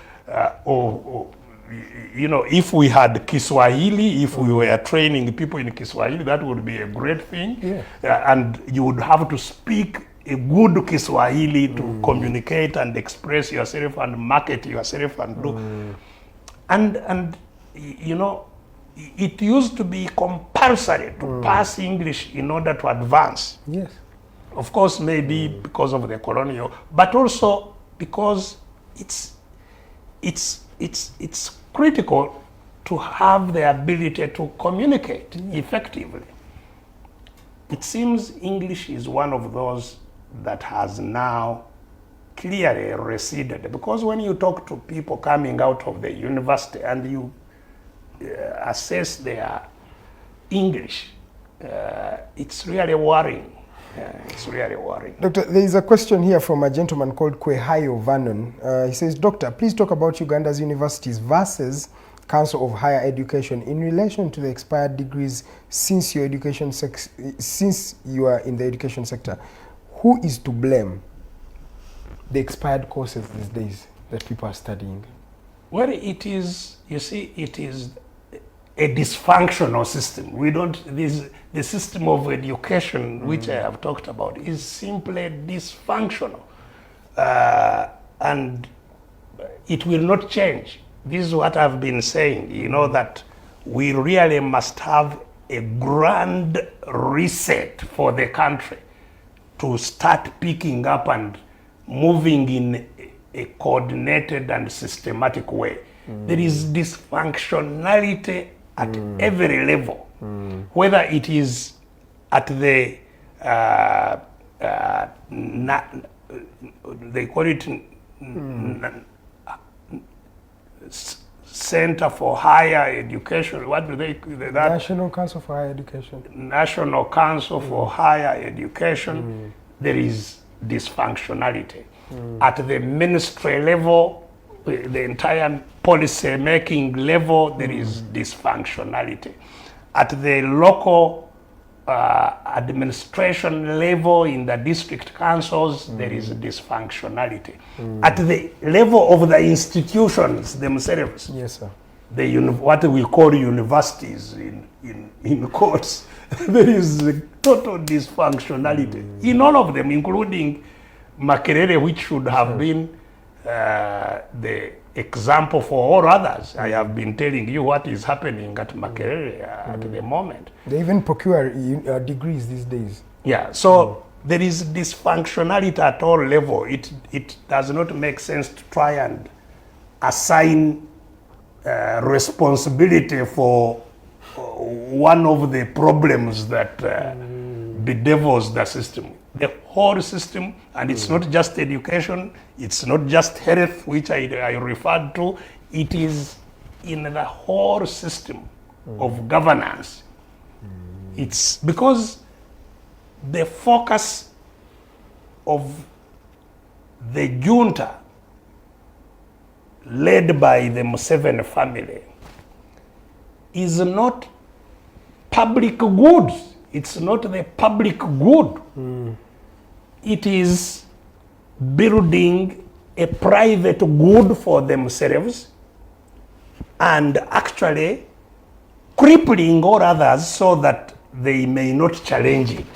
you know, if we had Kiswahili, if we were training people in Kiswahili, that would be a great thing. Yeah. And you would have to speak a good Kiswahili to communicate and express yourself and market yourself and do. And you know, it used to be compulsory to pass English in order to advance. Yes. Of course, maybe because of the colonial, but also because it's critical to have the ability to communicate effectively. It seems English is one of those that has now clearly receded, because when you talk to people coming out of the university and you assess their English, it's really worrying. It's really worrying. Doctor, there is a question here from a gentleman called Kwehayo Vernon. He says, Doctor, please talk about Uganda's universities versus Council of Higher Education in relation to the expired degrees since you are in the education sector. Who is to blame the expired courses these days that people are studying? Well, it is, you see, it is a dysfunctional system. The system of education, which I have talked about, is simply dysfunctional. And it will not change. This is what I've been saying, you know, that we really must have a grand reset for the country to start picking up and moving in a coordinated and systematic way. There is dysfunctionality at every level, whether it is at the, they call it Center for Higher Education. What do they call that? National Council for Higher Education. National Council for Higher Education. There is dysfunctionality. At the ministry level, the entire policy making level, there is dysfunctionality. At the local administration level, in the district councils, there is dysfunctionality. At the level of the institutions themselves, yes, sir, what we call universities in courts, there is a total dysfunctionality in all of them, including Makerere, which should have been the example for all others. I have been telling you what is happening at Makerere at the moment. They even procure degrees these days. Yeah, so there is dysfunctionality at all levels. It does not make sense to try and assign responsibility for one of the problems that bedevils the system. The whole system, and it's not just education, it's not just health, which I referred to, it is in the whole system of governance. It's because the focus of the junta led by the Museveni family is not public goods. It's not the public good. It is building a private good for themselves and actually crippling all others so that they may not challenge it.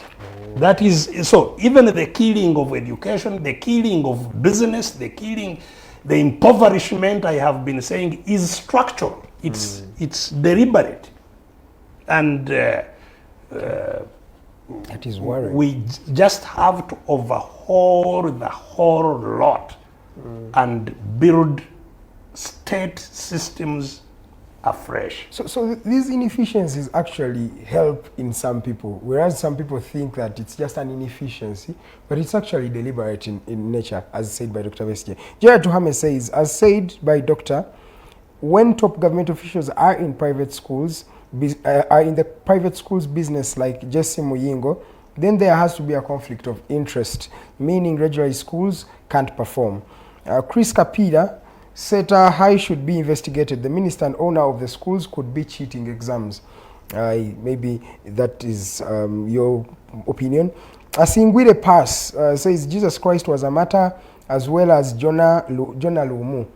That is, so even the killing of education, the killing of business, the impoverishment, I have been saying, is structural. It's deliberate. And that is worrying. We just have to overhaul the whole lot and build state systems afresh. So these inefficiencies actually help in some people, whereas some people think that it's just an inefficiency, but it's actually deliberate in nature, as said by Dr. Besigye. Gerard Tuhame says, as said by Dr., when top government officials are in private schools, are in the private schools business like Jesse Muyingo, then there has to be a conflict of interest, meaning regularized schools can't perform. Chris Kapira said High should be investigated. The minister and owner of the schools could be cheating exams. Maybe that is your opinion. Asingwire Pass says Jesus Christ was a matter, as well as Jonah Lumu,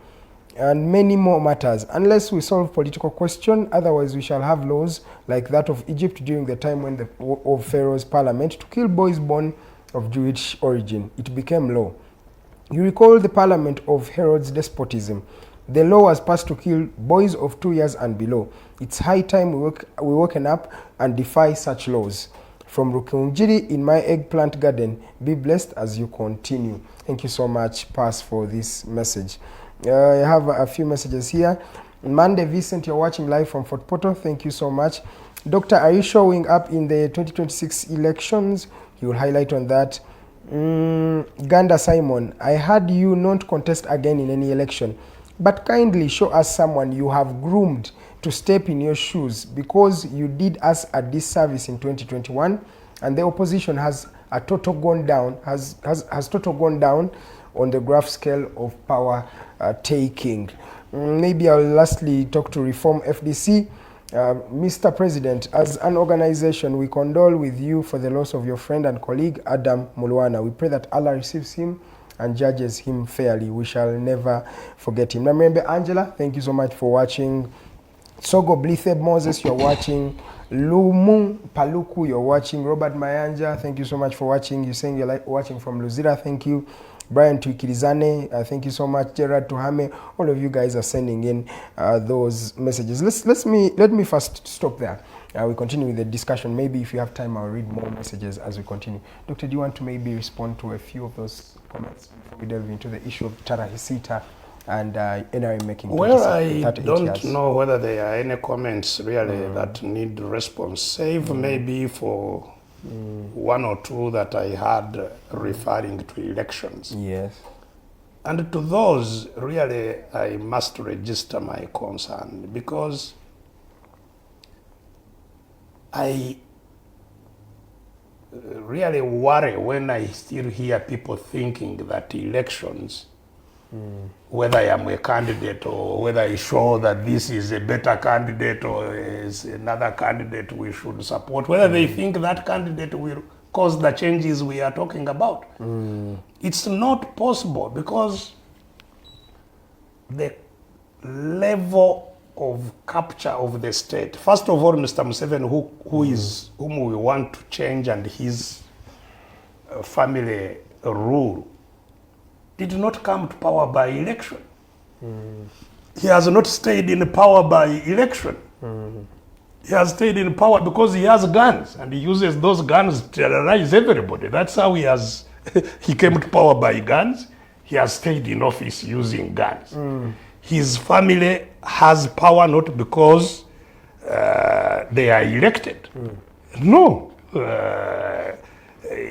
and many more matters. Unless we solve political question, otherwise we shall have laws like that of Egypt during the time when of Pharaoh's parliament to kill boys born of Jewish origin. It became law. You recall the parliament of Herod's despotism. The law was passed to kill boys of 2 years and below. It's high time we woken up and defy such laws. From Rukunjiri in my eggplant garden, be blessed as you continue. Thank you so much, Pass, for this message. I have a few messages here. Mande Vincent, you're watching live from Fort Portal. Thank you so much. Doctor, are you showing up in the 2026 elections? You will highlight on that. Ganda Simon, I heard you not contest again in any election, but kindly show us someone you have groomed to step in your shoes, because you did us a disservice in 2021, and the opposition has total gone down on the graph scale of power taking. Maybe I'll lastly talk to Reform FDC. Mr. President, as an organization, we condole with you for the loss of your friend and colleague Adam Mulwana. We pray that Allah receives him and judges him fairly. We shall never forget him. Now, remember, Angela, thank you so much for watching. Sogo Blitheb Moses, you're watching. Lumu Paluku, you're watching. Robert Mayanja, thank you so much for watching. You're saying you're watching from Luzira, thank you. Brian Tuikirizane, thank you so much. Gerard Tuhame, all of you guys are sending in those messages. Let me first stop there. We continue with the discussion. Maybe if you have time, I'll read more messages as we continue. Doctor, do you want to maybe respond to a few of those comments before we delve into the issue of Tarahisita and NRM making? Well, I don't know whether there are any comments really that need response, save maybe for one or two that I had referring to elections. Yes. And to those, really, I must register my concern, because I really worry when I still hear people thinking that elections, whether I am a candidate or whether I show that this is a better candidate or is another candidate we should support, whether they think that candidate will cause the changes we are talking about. It's not possible, because the level of capture of the state, first of all, Mr. Museveni, whom we want to change, and his family rule, did not come to power by election. He has not stayed in power by election. He has stayed in power because he has guns, and he uses those guns to terrorize everybody. That's how he came to power, by guns. He has stayed in office using guns. His family has power not because they are elected. No.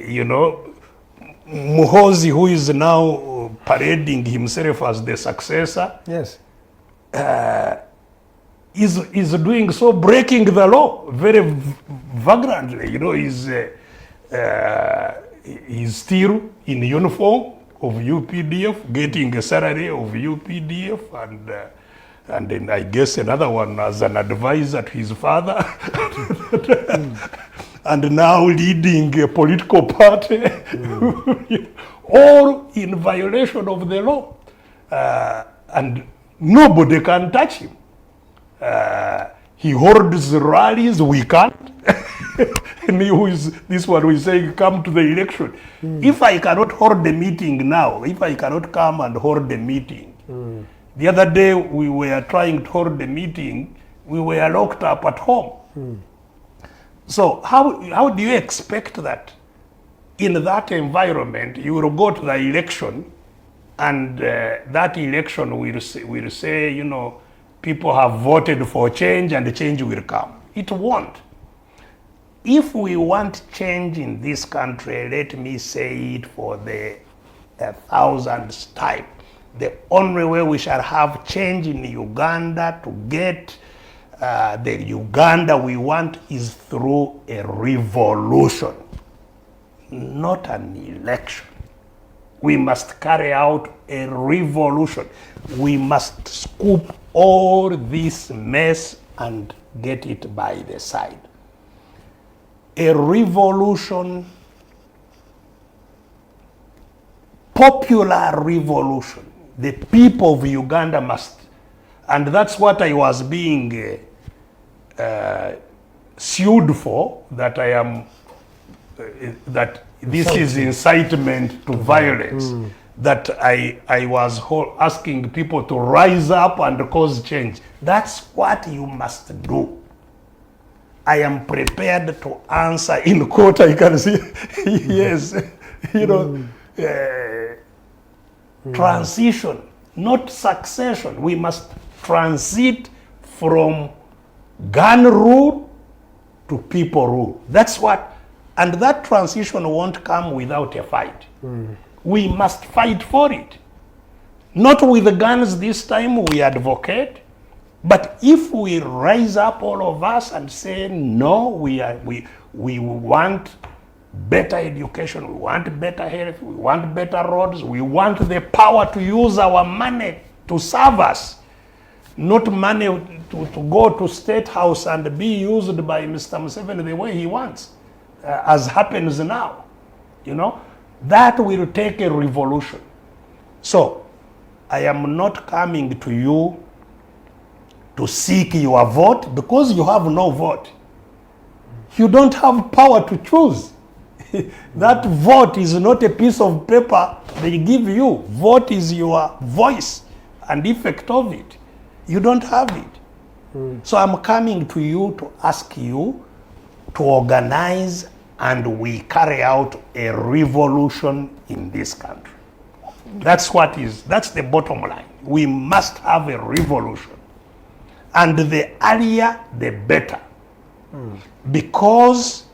You know, Muhozi, who is now parading himself as the successor, yes, is doing so, breaking the law very vagrantly. You know, he's still in uniform of UPDF, getting a salary of UPDF, and then I guess another one as an advisor to his father, and now leading a political party, all in violation of the law, and nobody can touch him. He holds rallies, we can't. And this one we say, come to the election. If I cannot hold the meeting now, if I cannot come and hold the meeting, the other day we were trying to hold the meeting, we were locked up at home. So how do you expect that in that environment you will go to the election, and that election will say, you know, people have voted for change and the change will come? It won't. If we want change in this country, let me say it for the 1000th time, the only way we shall have change in Uganda to get the Uganda we want is through a revolution, not an election. We must carry out a revolution. We must scoop all this mess and get it by the side. A revolution, popular revolution. The people of Uganda must, and that's what I was being sued for, that I am, that this is incitement to violence, that I was asking people to rise up and cause change. That's what you must do. I am prepared to answer in court. I can see, yes, you know, transition, not succession. We must transit from gun rule to people rule. That's what, and that transition won't come without a fight. We must fight for it. Not with the guns this time, we advocate. But if we rise up, all of us, and say, no, we want better education, we want better health, we want better roads, we want the power to use our money to serve us, not money to go to State House and be used by Mr. Museveni the way he wants, as happens now. You know, that will take a revolution. So, I am not coming to you to seek your vote, because you have no vote. You don't have power to choose. That vote is not a piece of paper they give you. Vote is your voice and effect of it. You don't have it. So I'm coming to you to ask you to organize and we carry out a revolution in this country. That's the bottom line. We must have a revolution. And the earlier, the better. Because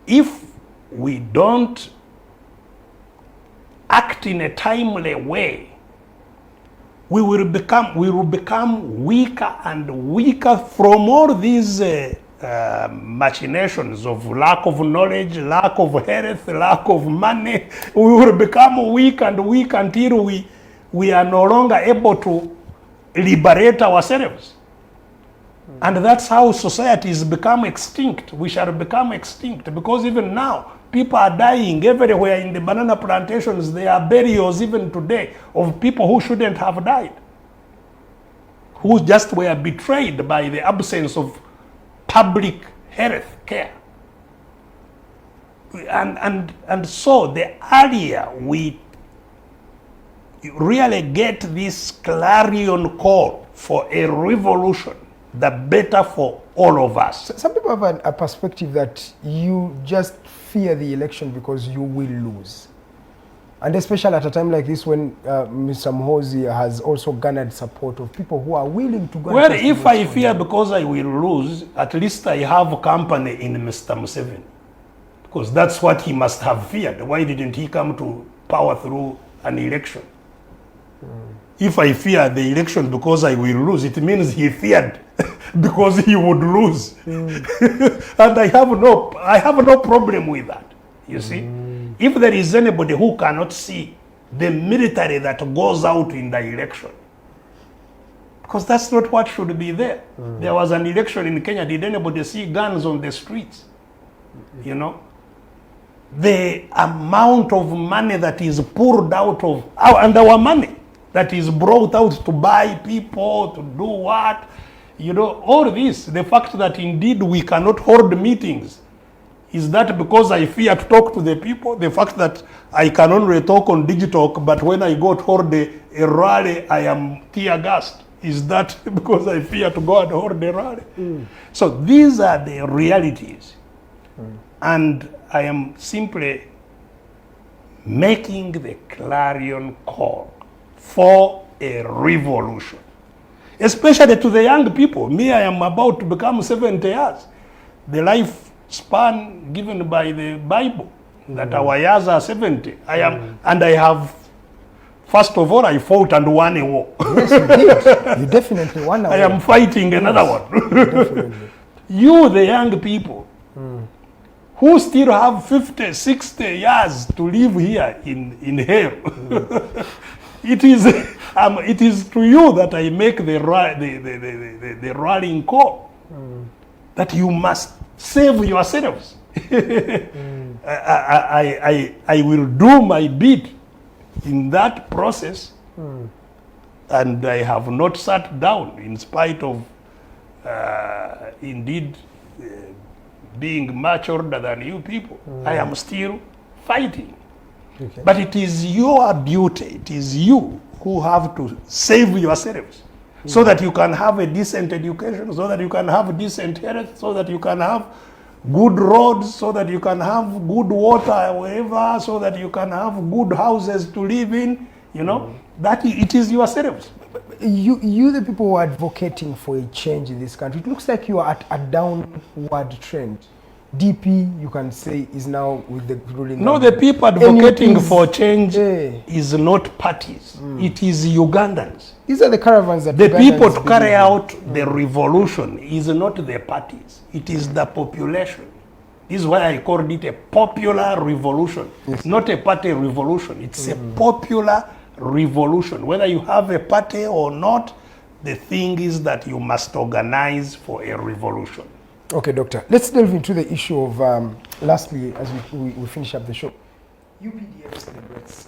if we don't act in a timely way, we will become weaker and weaker from all these machinations of lack of knowledge, lack of health, lack of money. We will become weak and weak until we are no longer able to liberate ourselves. And that's how societies become extinct. We shall become extinct, because even now people are dying everywhere in the banana plantations. There are burials even today of people who shouldn't have died, who just were betrayed by the absence of public health care. And so the earlier we really get this clarion call for a revolution, the better for all of us. Some people have a perspective that you just fear the election because you will lose. And especially at a time like this when Mr. Muhoozi has also garnered support of people who are willing to go. Well, if I fear because I will lose, at least I have company in Mr. Museveni. Because that's what he must have feared. Why didn't he come to power through an election? If I fear the election because I will lose, it means he feared because he would lose. And I have no problem with that, you see. If there is anybody who cannot see the military that goes out in the election, because that's not what should be there. There was an election in Kenya. Did anybody see guns on the streets? You know? The amount of money that is poured out of our money that is brought out to buy people, to do what, you know, all this, the fact that indeed we cannot hold meetings, is that because I fear to talk to the people? The fact that I can only talk on digital, but when I go to hold a rally, I am tear gassed. Is that because I fear to go and hold a rally? So these are the realities. And I am simply making the clarion call for a revolution, especially to the young people. Me, I am about to become 70 years. The lifespan given by the Bible, that our years are 70. And I have First of all, I fought and won a war. Yes, you did. You definitely won a war. I am fighting another one. Definitely. You, the young people, who still have 50, 60 years to live here in hell. It is to you that I make the rallying call that you must save yourselves. I will do my bit in that process, and I have not sat down in spite of indeed being much older than you people. I am still fighting. Okay. But it is your duty, it is you who have to save yourselves so that you can have a decent education, so that you can have decent health, so that you can have good roads, so that you can have good water wherever, so that you can have good houses to live in, you know, that it is yourselves. You the people who are advocating for a change in this country, it looks like you are at a downward trend. DP, you can say, is now with the ruling No, government. the people advocating NUPs, for change is not parties. It is Ugandans. These are the caravans that The Ugandans people to carry believe in. out the revolution is not the parties. It is the population. This is why I called it a popular revolution. It's not a party revolution. It's a popular revolution. Whether you have a party or not, the thing is that you must organize for a revolution. Okay, Doctor. Let's delve into the issue of, lastly, as we finish up the show. UPDF celebrates,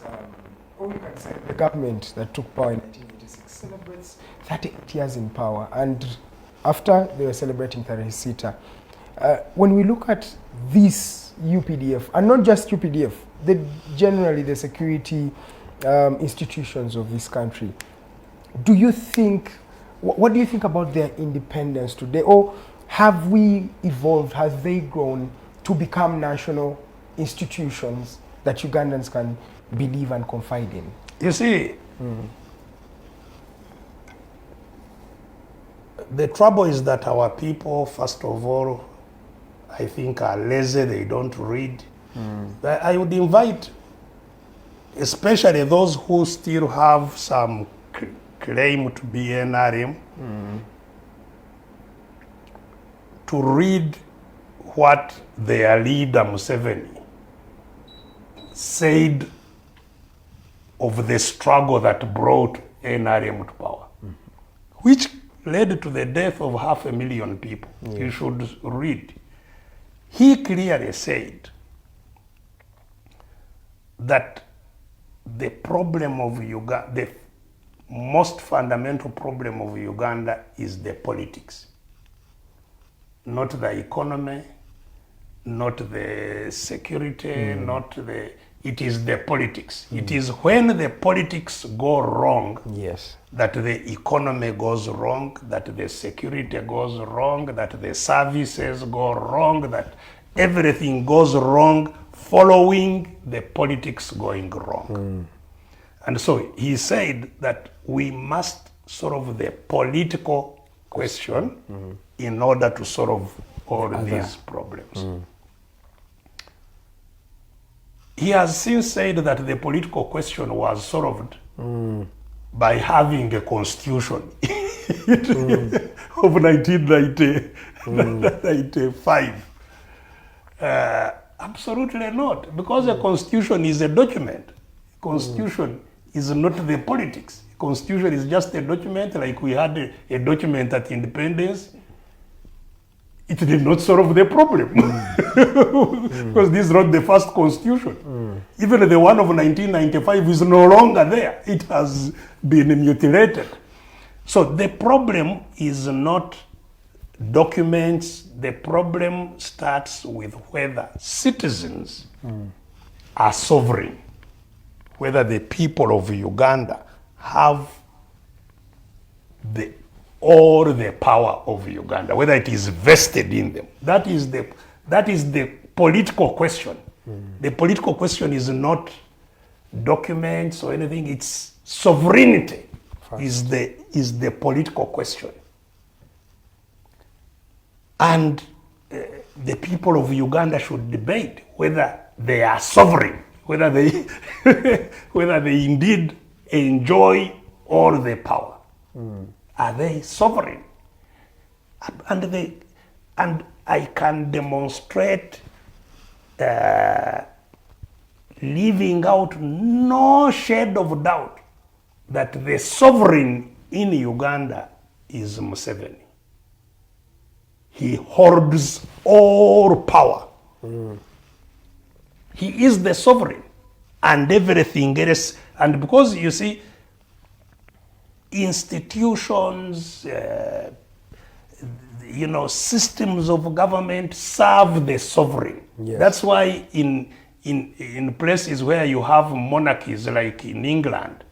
or we can say the government that took power in 1986 celebrates 38 years in power. And after they were celebrating Tarehe Sita, when we look at this UPDF, and not just UPDF, generally the security institutions of this country, do you think, what do you think about their independence today? Or have we evolved, have they grown to become national institutions that Ugandans can believe and confide in? You see, the trouble is that our people, first of all, I think are lazy, they don't read. I would invite, especially those who still have some claim to be NRM, to read what their leader Museveni said of the struggle that brought NRM to power, which led to the death of 500,000 people. You should read. He clearly said that the problem of Uganda, the most fundamental problem of Uganda is the politics. Not the economy, not the security, not the, it is the politics. It is when the politics go wrong, Yes. that the economy goes wrong, that the security goes wrong, that the services go wrong, that everything goes wrong following the politics going wrong. And so he said that we must solve the political question in order to solve all these problems. He has since said that the political question was solved by having a constitution of 1995. Absolutely not, because a constitution is a document. Constitution is not the politics. Constitution is just a document, like we had a document at independence. It did not solve the problem because this is not the first constitution. Even the one of 1995 is no longer there. It has been mutilated. So the problem is not documents. The problem starts with whether citizens are sovereign, whether the people of Uganda have all the power of Uganda, whether it is vested in them. That is the political question. The political question is not documents or anything. It's sovereignty is the political question. And the people of Uganda should debate whether they are sovereign, whether they indeed enjoy all the power? Are they sovereign? And I can demonstrate, leaving out no shade of doubt, that the sovereign in Uganda is Museveni. He hoards all power. He is the sovereign, and everything else. And because you see, institutions, systems of government serve the sovereign. Yes. That's why in places where you have monarchies, like in England,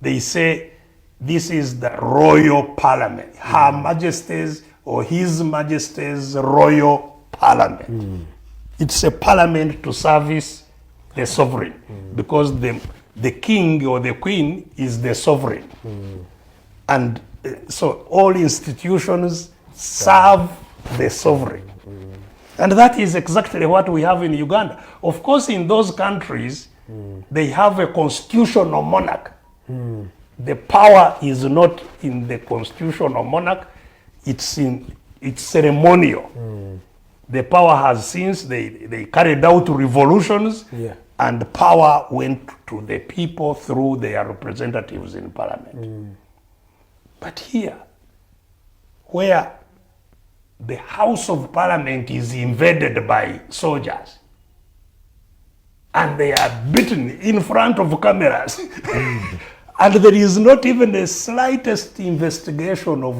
they say this is the royal parliament, Her Majesty's or His Majesty's royal parliament. It's a parliament to service the sovereign, because the king or the queen is the sovereign. And so all institutions serve the sovereign. And that is exactly what we have in Uganda. Of course, in those countries, they have a constitutional monarch. The power is not in the constitutional monarch, it's ceremonial. The power has, since they carried out revolutions, and power went to the people through their representatives in parliament. But here, where the House of Parliament is invaded by soldiers, and they are beaten in front of cameras, and there is not even the slightest investigation of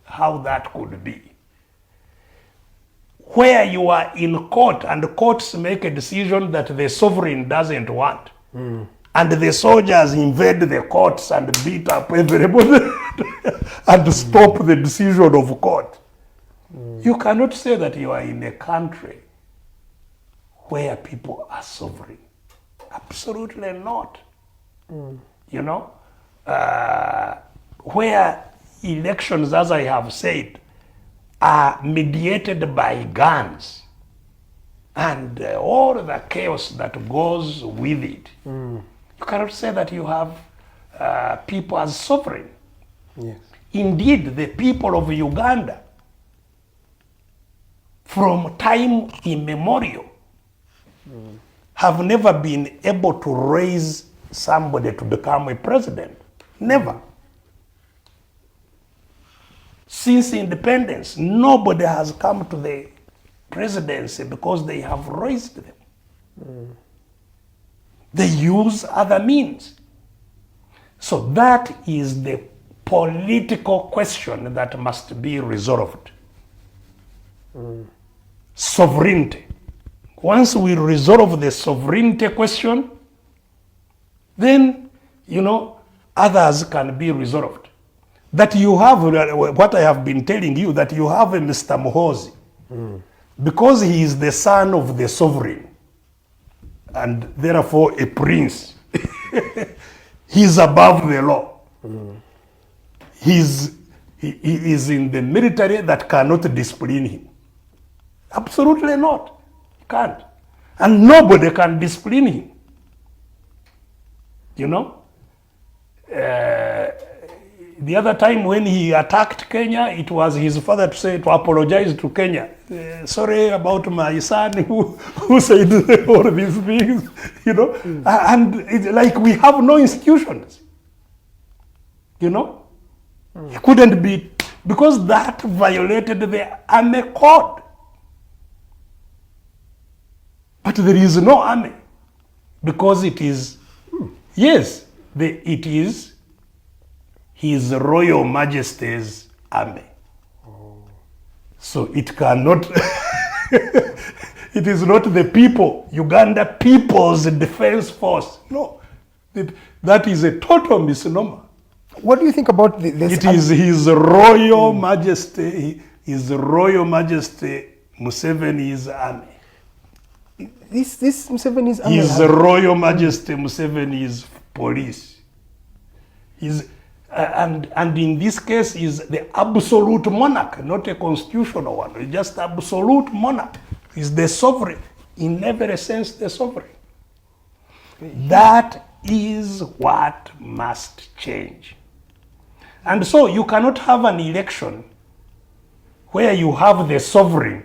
how that could be. Where you are in court and the courts make a decision that the sovereign doesn't want, and the soldiers invade the courts and beat up everybody and stop the decision of court. You cannot say that you are in a country where people are sovereign. Absolutely not. Where elections, as I have said, are mediated by guns and all the chaos that goes with it. You cannot say that you have people as sovereign. Yes. Indeed, the people of Uganda, from time immemorial, have never been able to raise somebody to become a president. Never. Since independence, nobody has come to the presidency because they have raised them. They use other means. So that is the political question that must be resolved. Sovereignty. Once we resolve the sovereignty question, then, others can be resolved. That you have, what I have been telling you, that you have a Mr. Muhoozi, because he is the son of the sovereign, and therefore a prince. He is above the law. He is in the military that cannot discipline him. Absolutely not. He can't. And nobody can discipline him. The other time when he attacked Kenya, it was his father to apologize to Kenya. Sorry about my son who said all these things, And it's like we have no institutions, He couldn't be, because that violated the army code. But there is no army, because it is, it is His Royal Majesty's army. So it cannot, it is not the people, Uganda People's Defense Force. No, that is a total misnomer. What do you think about this? It is His Royal Majesty, His Royal Majesty Museveni's army. This Museveni's army. His Royal Majesty Museveni's police. And in this case is the absolute monarch, not a constitutional one. It's just absolute monarch. Is the sovereign, in every sense the sovereign. That is what must change. And so you cannot have an election where you have the sovereign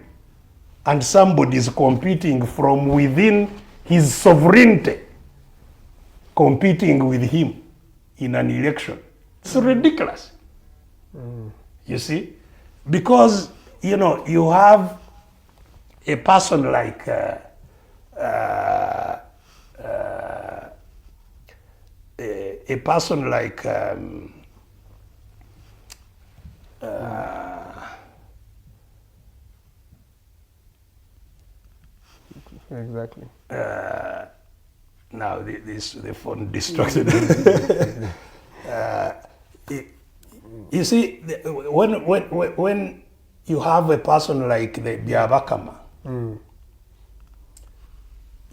and somebody is competing from within his sovereignty, competing with him in an election. It's ridiculous. You see? Because, you know, you have a person like a person like Exactly. Now the phone distracted. You see, when you have a person like the Byabakama,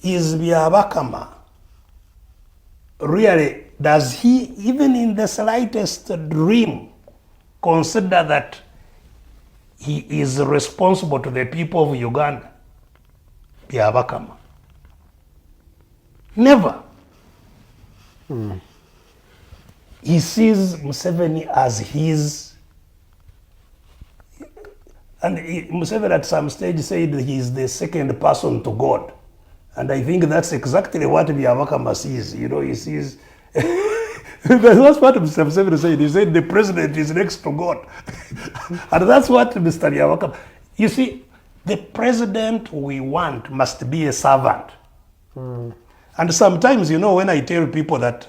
is Byabakama really, does he even in the slightest dream consider that he is responsible to the people of Uganda? Byabakama. Never. He sees Museveni as his, and Museveni at some stage said he is the second person to God. And I think that's exactly what Byabakama sees. You know, he sees, that's what Mr. Museveni said. He said the president is next to God. And that's what Mr. Byabakama, you see, the president we want must be a servant. And sometimes, you know, when I tell people that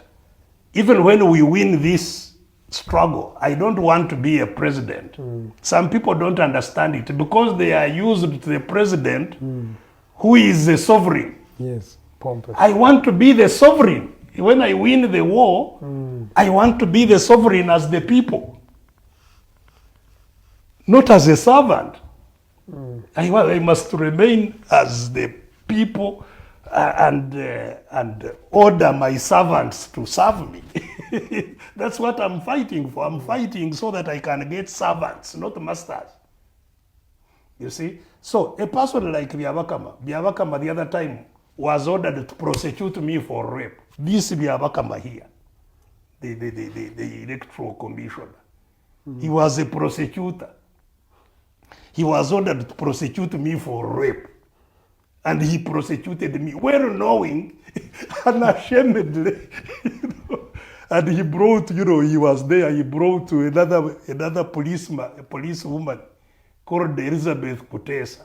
even when we win this struggle, I don't want to be a president. Some people don't understand it because they are used to the president who is the sovereign. Yes, pompous. I want to be the sovereign. When I win the war, I want to be the sovereign as the people, not as a servant. I must remain as the people and order my servants to serve me. That's what I'm fighting for. I'm fighting so that I can get servants, not masters. You see? So a person like Byabakama the other time was ordered to prosecute me for rape. This Byabakama here, the electoral commissioner, he was a prosecutor. He was ordered to prosecute me for rape. And he prosecuted me, well knowing, unashamedly, you know. And he brought, you know, he was there, he brought to another policeman, a policewoman called Elizabeth Kutesa,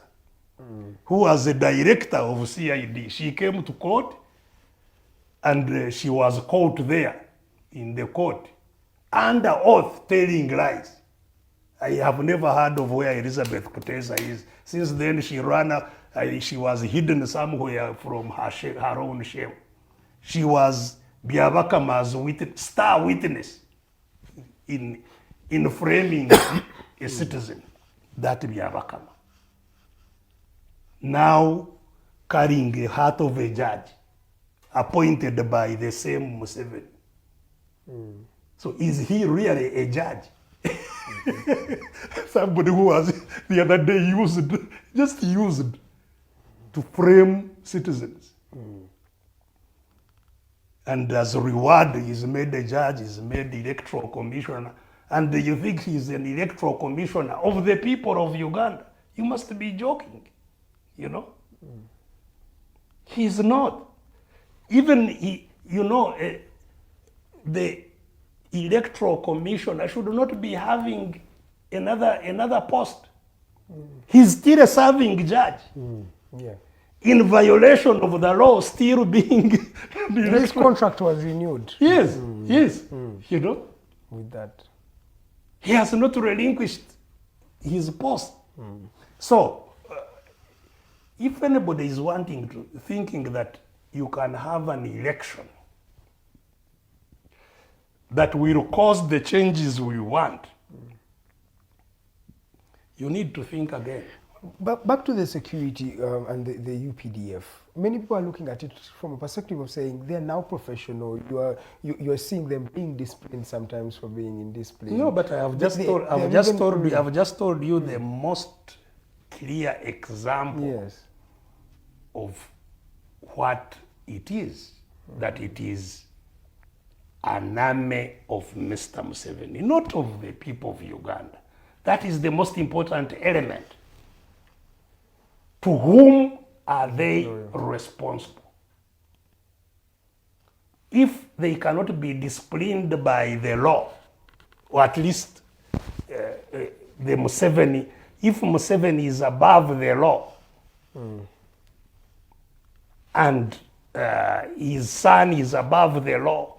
who was a director of CID. She came to court and she was caught there in the court under oath telling lies. I have never heard of where Elizabeth Kutesa is. Since then she she was hidden somewhere from her own shame. She was Byabakama's star witness in framing a citizen, that Byabakama. Now carrying the heart of a judge appointed by the same Museveni. So is he really a judge? Somebody who was the other day used to frame citizens. And as a reward, he's made a judge, he's made electoral commissioner. And you think he's an electoral commissioner of the people of Uganda? You must be joking, you know? He's not. Even, the electoral commissioner should not be having another post. He's still a serving judge. Yeah. In violation of the law, still being... His contract was renewed. Yes, yes, you know. With that. He has not relinquished his post. So, if anybody is thinking that you can have an election that will cause the changes we want, you need to think again. But back to the security and the UPDF. Many people are looking at it from a perspective of saying they are now professional. You are seeing them being disciplined sometimes for being indisciplined. No, but I've just told you the most clear example of what it is. That it is an army of Mr. Museveni, not of the people of Uganda. That is the most important element. To whom are they responsible? If they cannot be disciplined by the law, or at least the Museveni, if Museveni is above the law, and his son is above the law,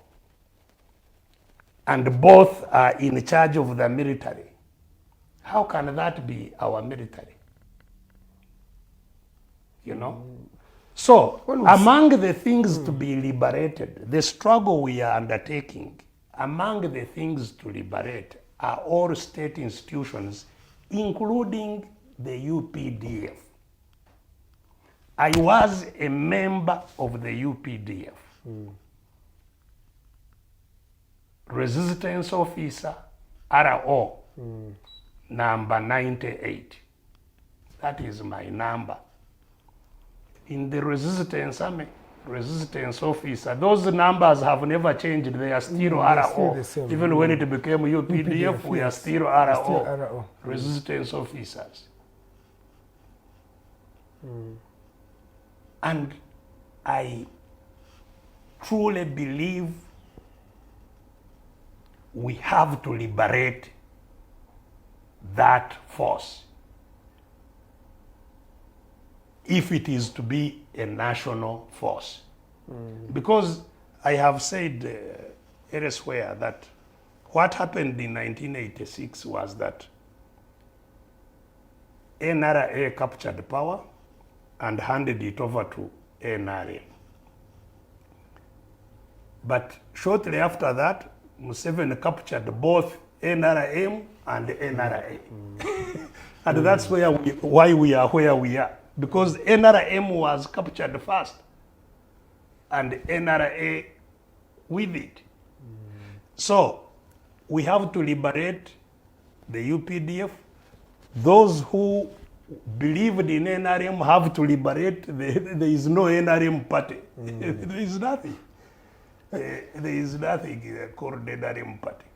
and both are in charge of the military, how can that be our military? You know? So, among the things to be liberated, the struggle we are undertaking, among the things to liberate are all state institutions, including the UPDF. I was a member of the UPDF. Resistance officer, RO, number 98. That is my number. In the resistance army, resistance officer, those numbers have never changed. They are still RO. Still Even when it became UPDF, we are still RO. Still RO. Resistance officers. And I truly believe we have to liberate that force if it is to be a national force. Because I have said elsewhere that what happened in 1986 was that NRA captured power and handed it over to NRA. But shortly after that, Museveni captured both NRM and NRA. And that's why we are where we are. Because NRM was captured first, and NRA with it. So we have to liberate the UPDF. Those who believed in NRM have to liberate. There is no NRM party. There is nothing. There is nothing called NRM party.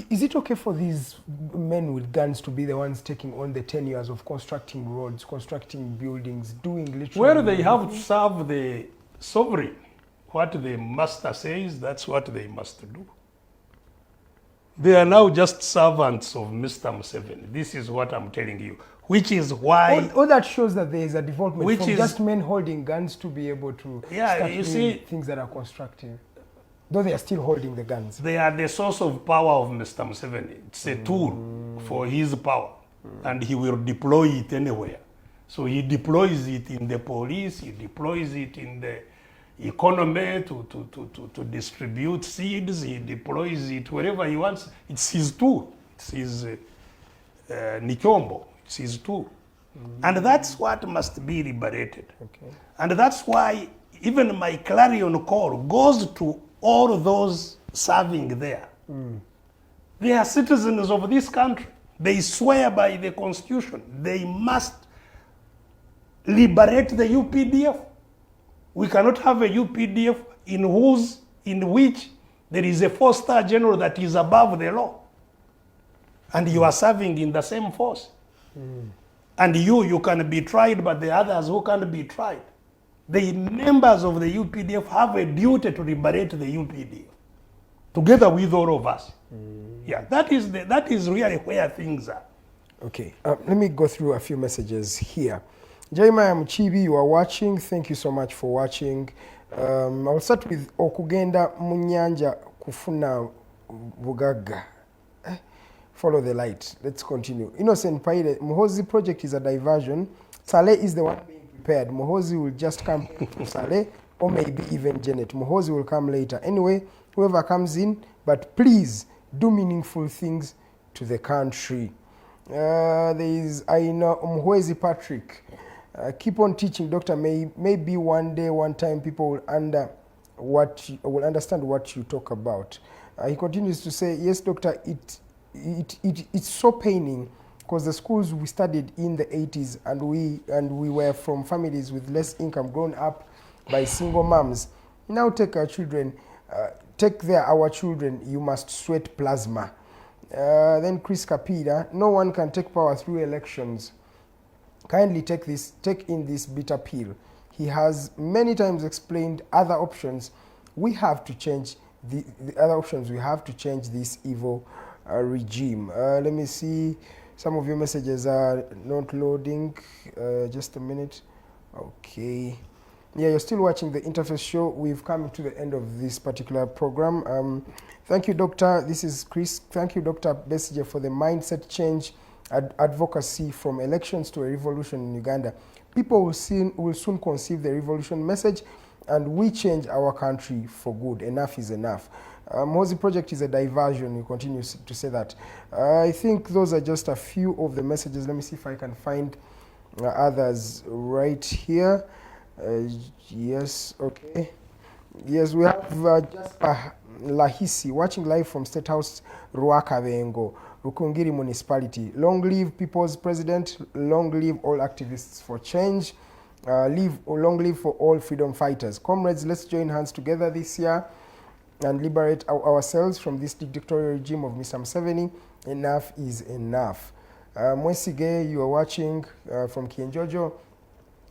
Is it okay for these men with guns to be the ones taking on the 10 years of constructing roads, constructing buildings, doing literally... Well, they have to serve the sovereign. What the master says, that's what they must do. They are now just servants of Mr. Museveni. This is what I'm telling you. Which is why... All that shows that there is a development from just men holding guns to be able to start doing things that are constructive. Though they are still holding the guns. They are the source of power of Mr. Museveni. It's a tool for his power. And he will deploy it anywhere. So he deploys it in the police, he deploys it in the economy to distribute seeds, he deploys it wherever he wants. It's his tool. It's his Nichombo. It's his tool. And that's what must be liberated. Okay. And that's why even my clarion call goes to all those serving there. They are citizens of this country. They swear by the Constitution. They must liberate the UPDF. We cannot have a UPDF in which there is a 4-star general that is above the law. And you are serving in the same force. And you can be tried, but the others who can't be tried. The members of the UPDF have a duty to liberate the UPDF, together with all of us. Yeah, that is really where things are. Okay, let me go through a few messages here. Jeremiah Muchibi, you are watching. Thank you so much for watching. I'll start with Okugenda Munyanja Kufuna Bugaga. Follow the light. Let's continue. Innocent Paide, Muhozi project is a diversion. Saleh is the one being prepared. Muhozi will just come to Saleh, or maybe even Janet. Muhozi will come later. Anyway, whoever comes in, but please do meaningful things to the country. There is Aina Muhwezi Patrick. Keep on teaching, Doctor. Maybe one day, one time, people will understand what you talk about. He continues to say, yes, Doctor, it's so paining because the schools we studied in the 80s and we were from families with less income, grown up by single moms. Now take our children take there our children, you must sweat plasma. Then Chris Kapida, no one can take power through elections. Kindly take in this bitter pill. He has many times explained other options. We have to change the other options. We have to change this evil regime. Let me see. Some of your messages are not loading. Just a minute. Okay. Yeah, you're still watching the Interface Show. We've come to the end of this particular program. Thank you, Doctor. This is Chris. Thank you, Dr. Besigye, for the mindset change advocacy from elections to a revolution in Uganda. People will soon conceive the revolution message, and we change our country for good. Enough is enough. Mozi Project is a diversion. You continue to say that. I think those are just a few of the messages. Let me see if I can find others right here. Yes, okay. Yes, we have Jasper Lahisi watching live from State House, Ruakavengo, Rukungiri Municipality. Long live People's President, long live all activists for change, long live for all freedom fighters. Comrades, let's join hands together this year and liberate ourselves from this dictatorial regime of Mr. Museveni. Enough is enough. Besigye, you are watching from Kienjojo.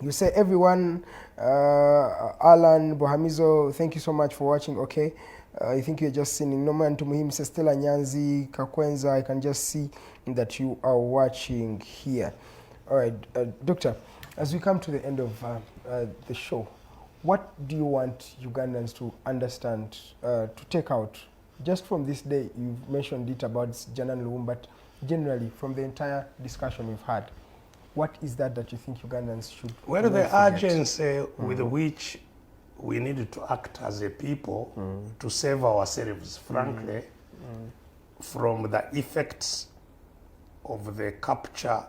You say everyone, Alan Bohamizo, thank you so much for watching. Okay, I think you're just singing. Noman Tumuhim says Stella Nyanzi, Kakwenza, I can just see that you are watching here. All right, Doctor, as we come to the end of the show, what do you want Ugandans to understand, to take out, just from this day? You've mentioned it about Janan Luwum, but generally from the entire discussion we've had, what is that you think Ugandans should? Well, the urgency with which we need to act as a people to save ourselves, frankly, from the effects of the capture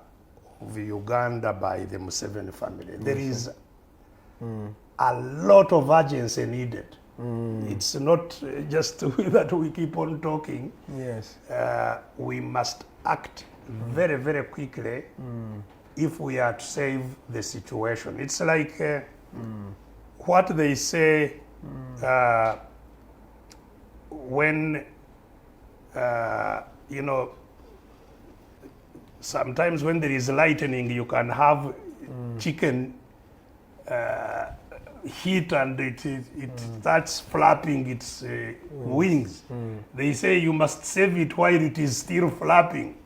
of Uganda by the Museveni family. There is a lot of urgency needed. It's not just that we keep on talking. Yes. We must act very, very quickly if we are to save the situation. It's like what they say when, you know, sometimes when there is lightning, you can have chicken heat and it starts flapping its wings. They say you must save it while it is still flapping.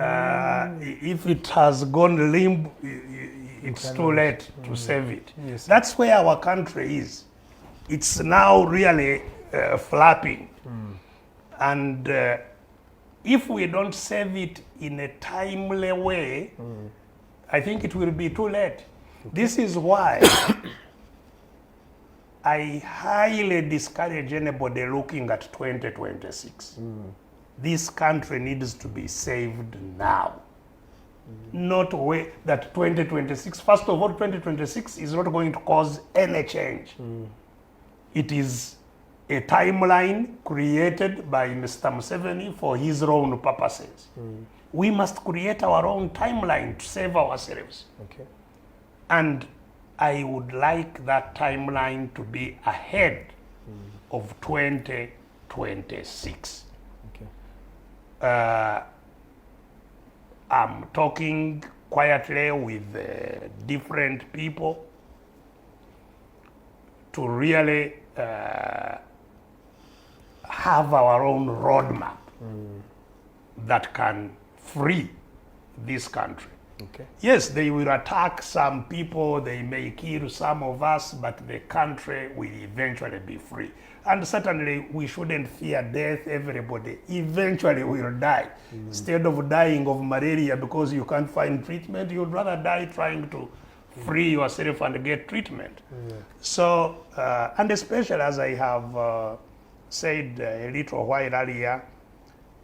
If it has gone limp, it's too late to save it. Yes. That's where our country is. It's now really flapping. And if we don't save it in a timely way, I think it will be too late. This is why I highly discourage anybody looking at 2026. This country needs to be saved now. Not wait that 2026, first of all, 2026 is not going to cause any change. It is a timeline created by Mr. Museveni for his own purposes. We must create our own timeline to save ourselves. Okay. And I would like that timeline to be ahead of 2026. Okay. I'm talking quietly with different people to really have our own roadmap that can free this country. Okay. Yes, they will attack some people, they may kill some of us, but the country will eventually be free. And certainly we shouldn't fear death. Everybody eventually will die. Instead of dying of malaria because you can't find treatment, you'd rather die trying to free yourself and get treatment. So, and especially as I have said a little while earlier,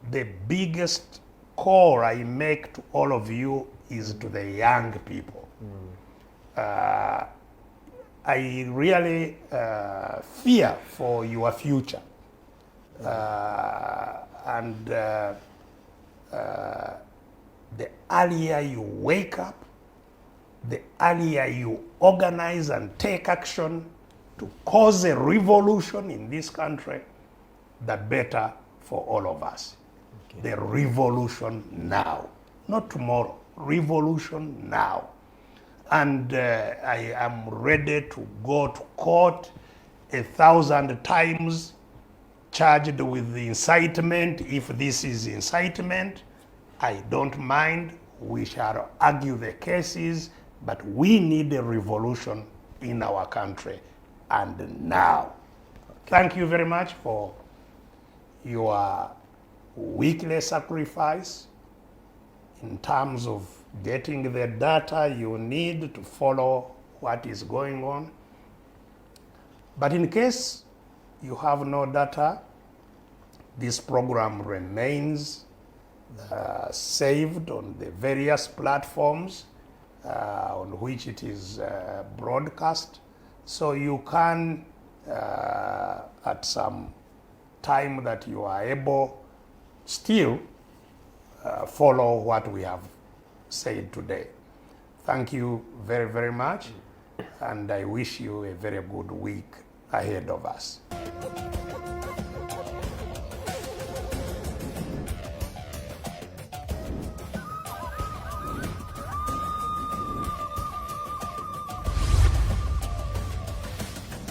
the biggest call I make to all of you is to the young people. I really fear for your future. And the earlier you wake up, the earlier you organize and take action to cause a revolution in this country, the better for all of us. Okay. The revolution now, not tomorrow, revolution now. And I am ready to go to court 1,000 times, charged with incitement. If this is incitement, I don't mind. We shall argue the cases, but we need a revolution in our country, and now. Thank you very much for your weekly sacrifice in terms of getting the data you need to follow what is going on. But in case you have no data, this program remains saved on the various platforms on which it is broadcast. So you can, at some time that you are able, still follow what we have said today. Thank you very, very much, and I wish you a very good week ahead of us.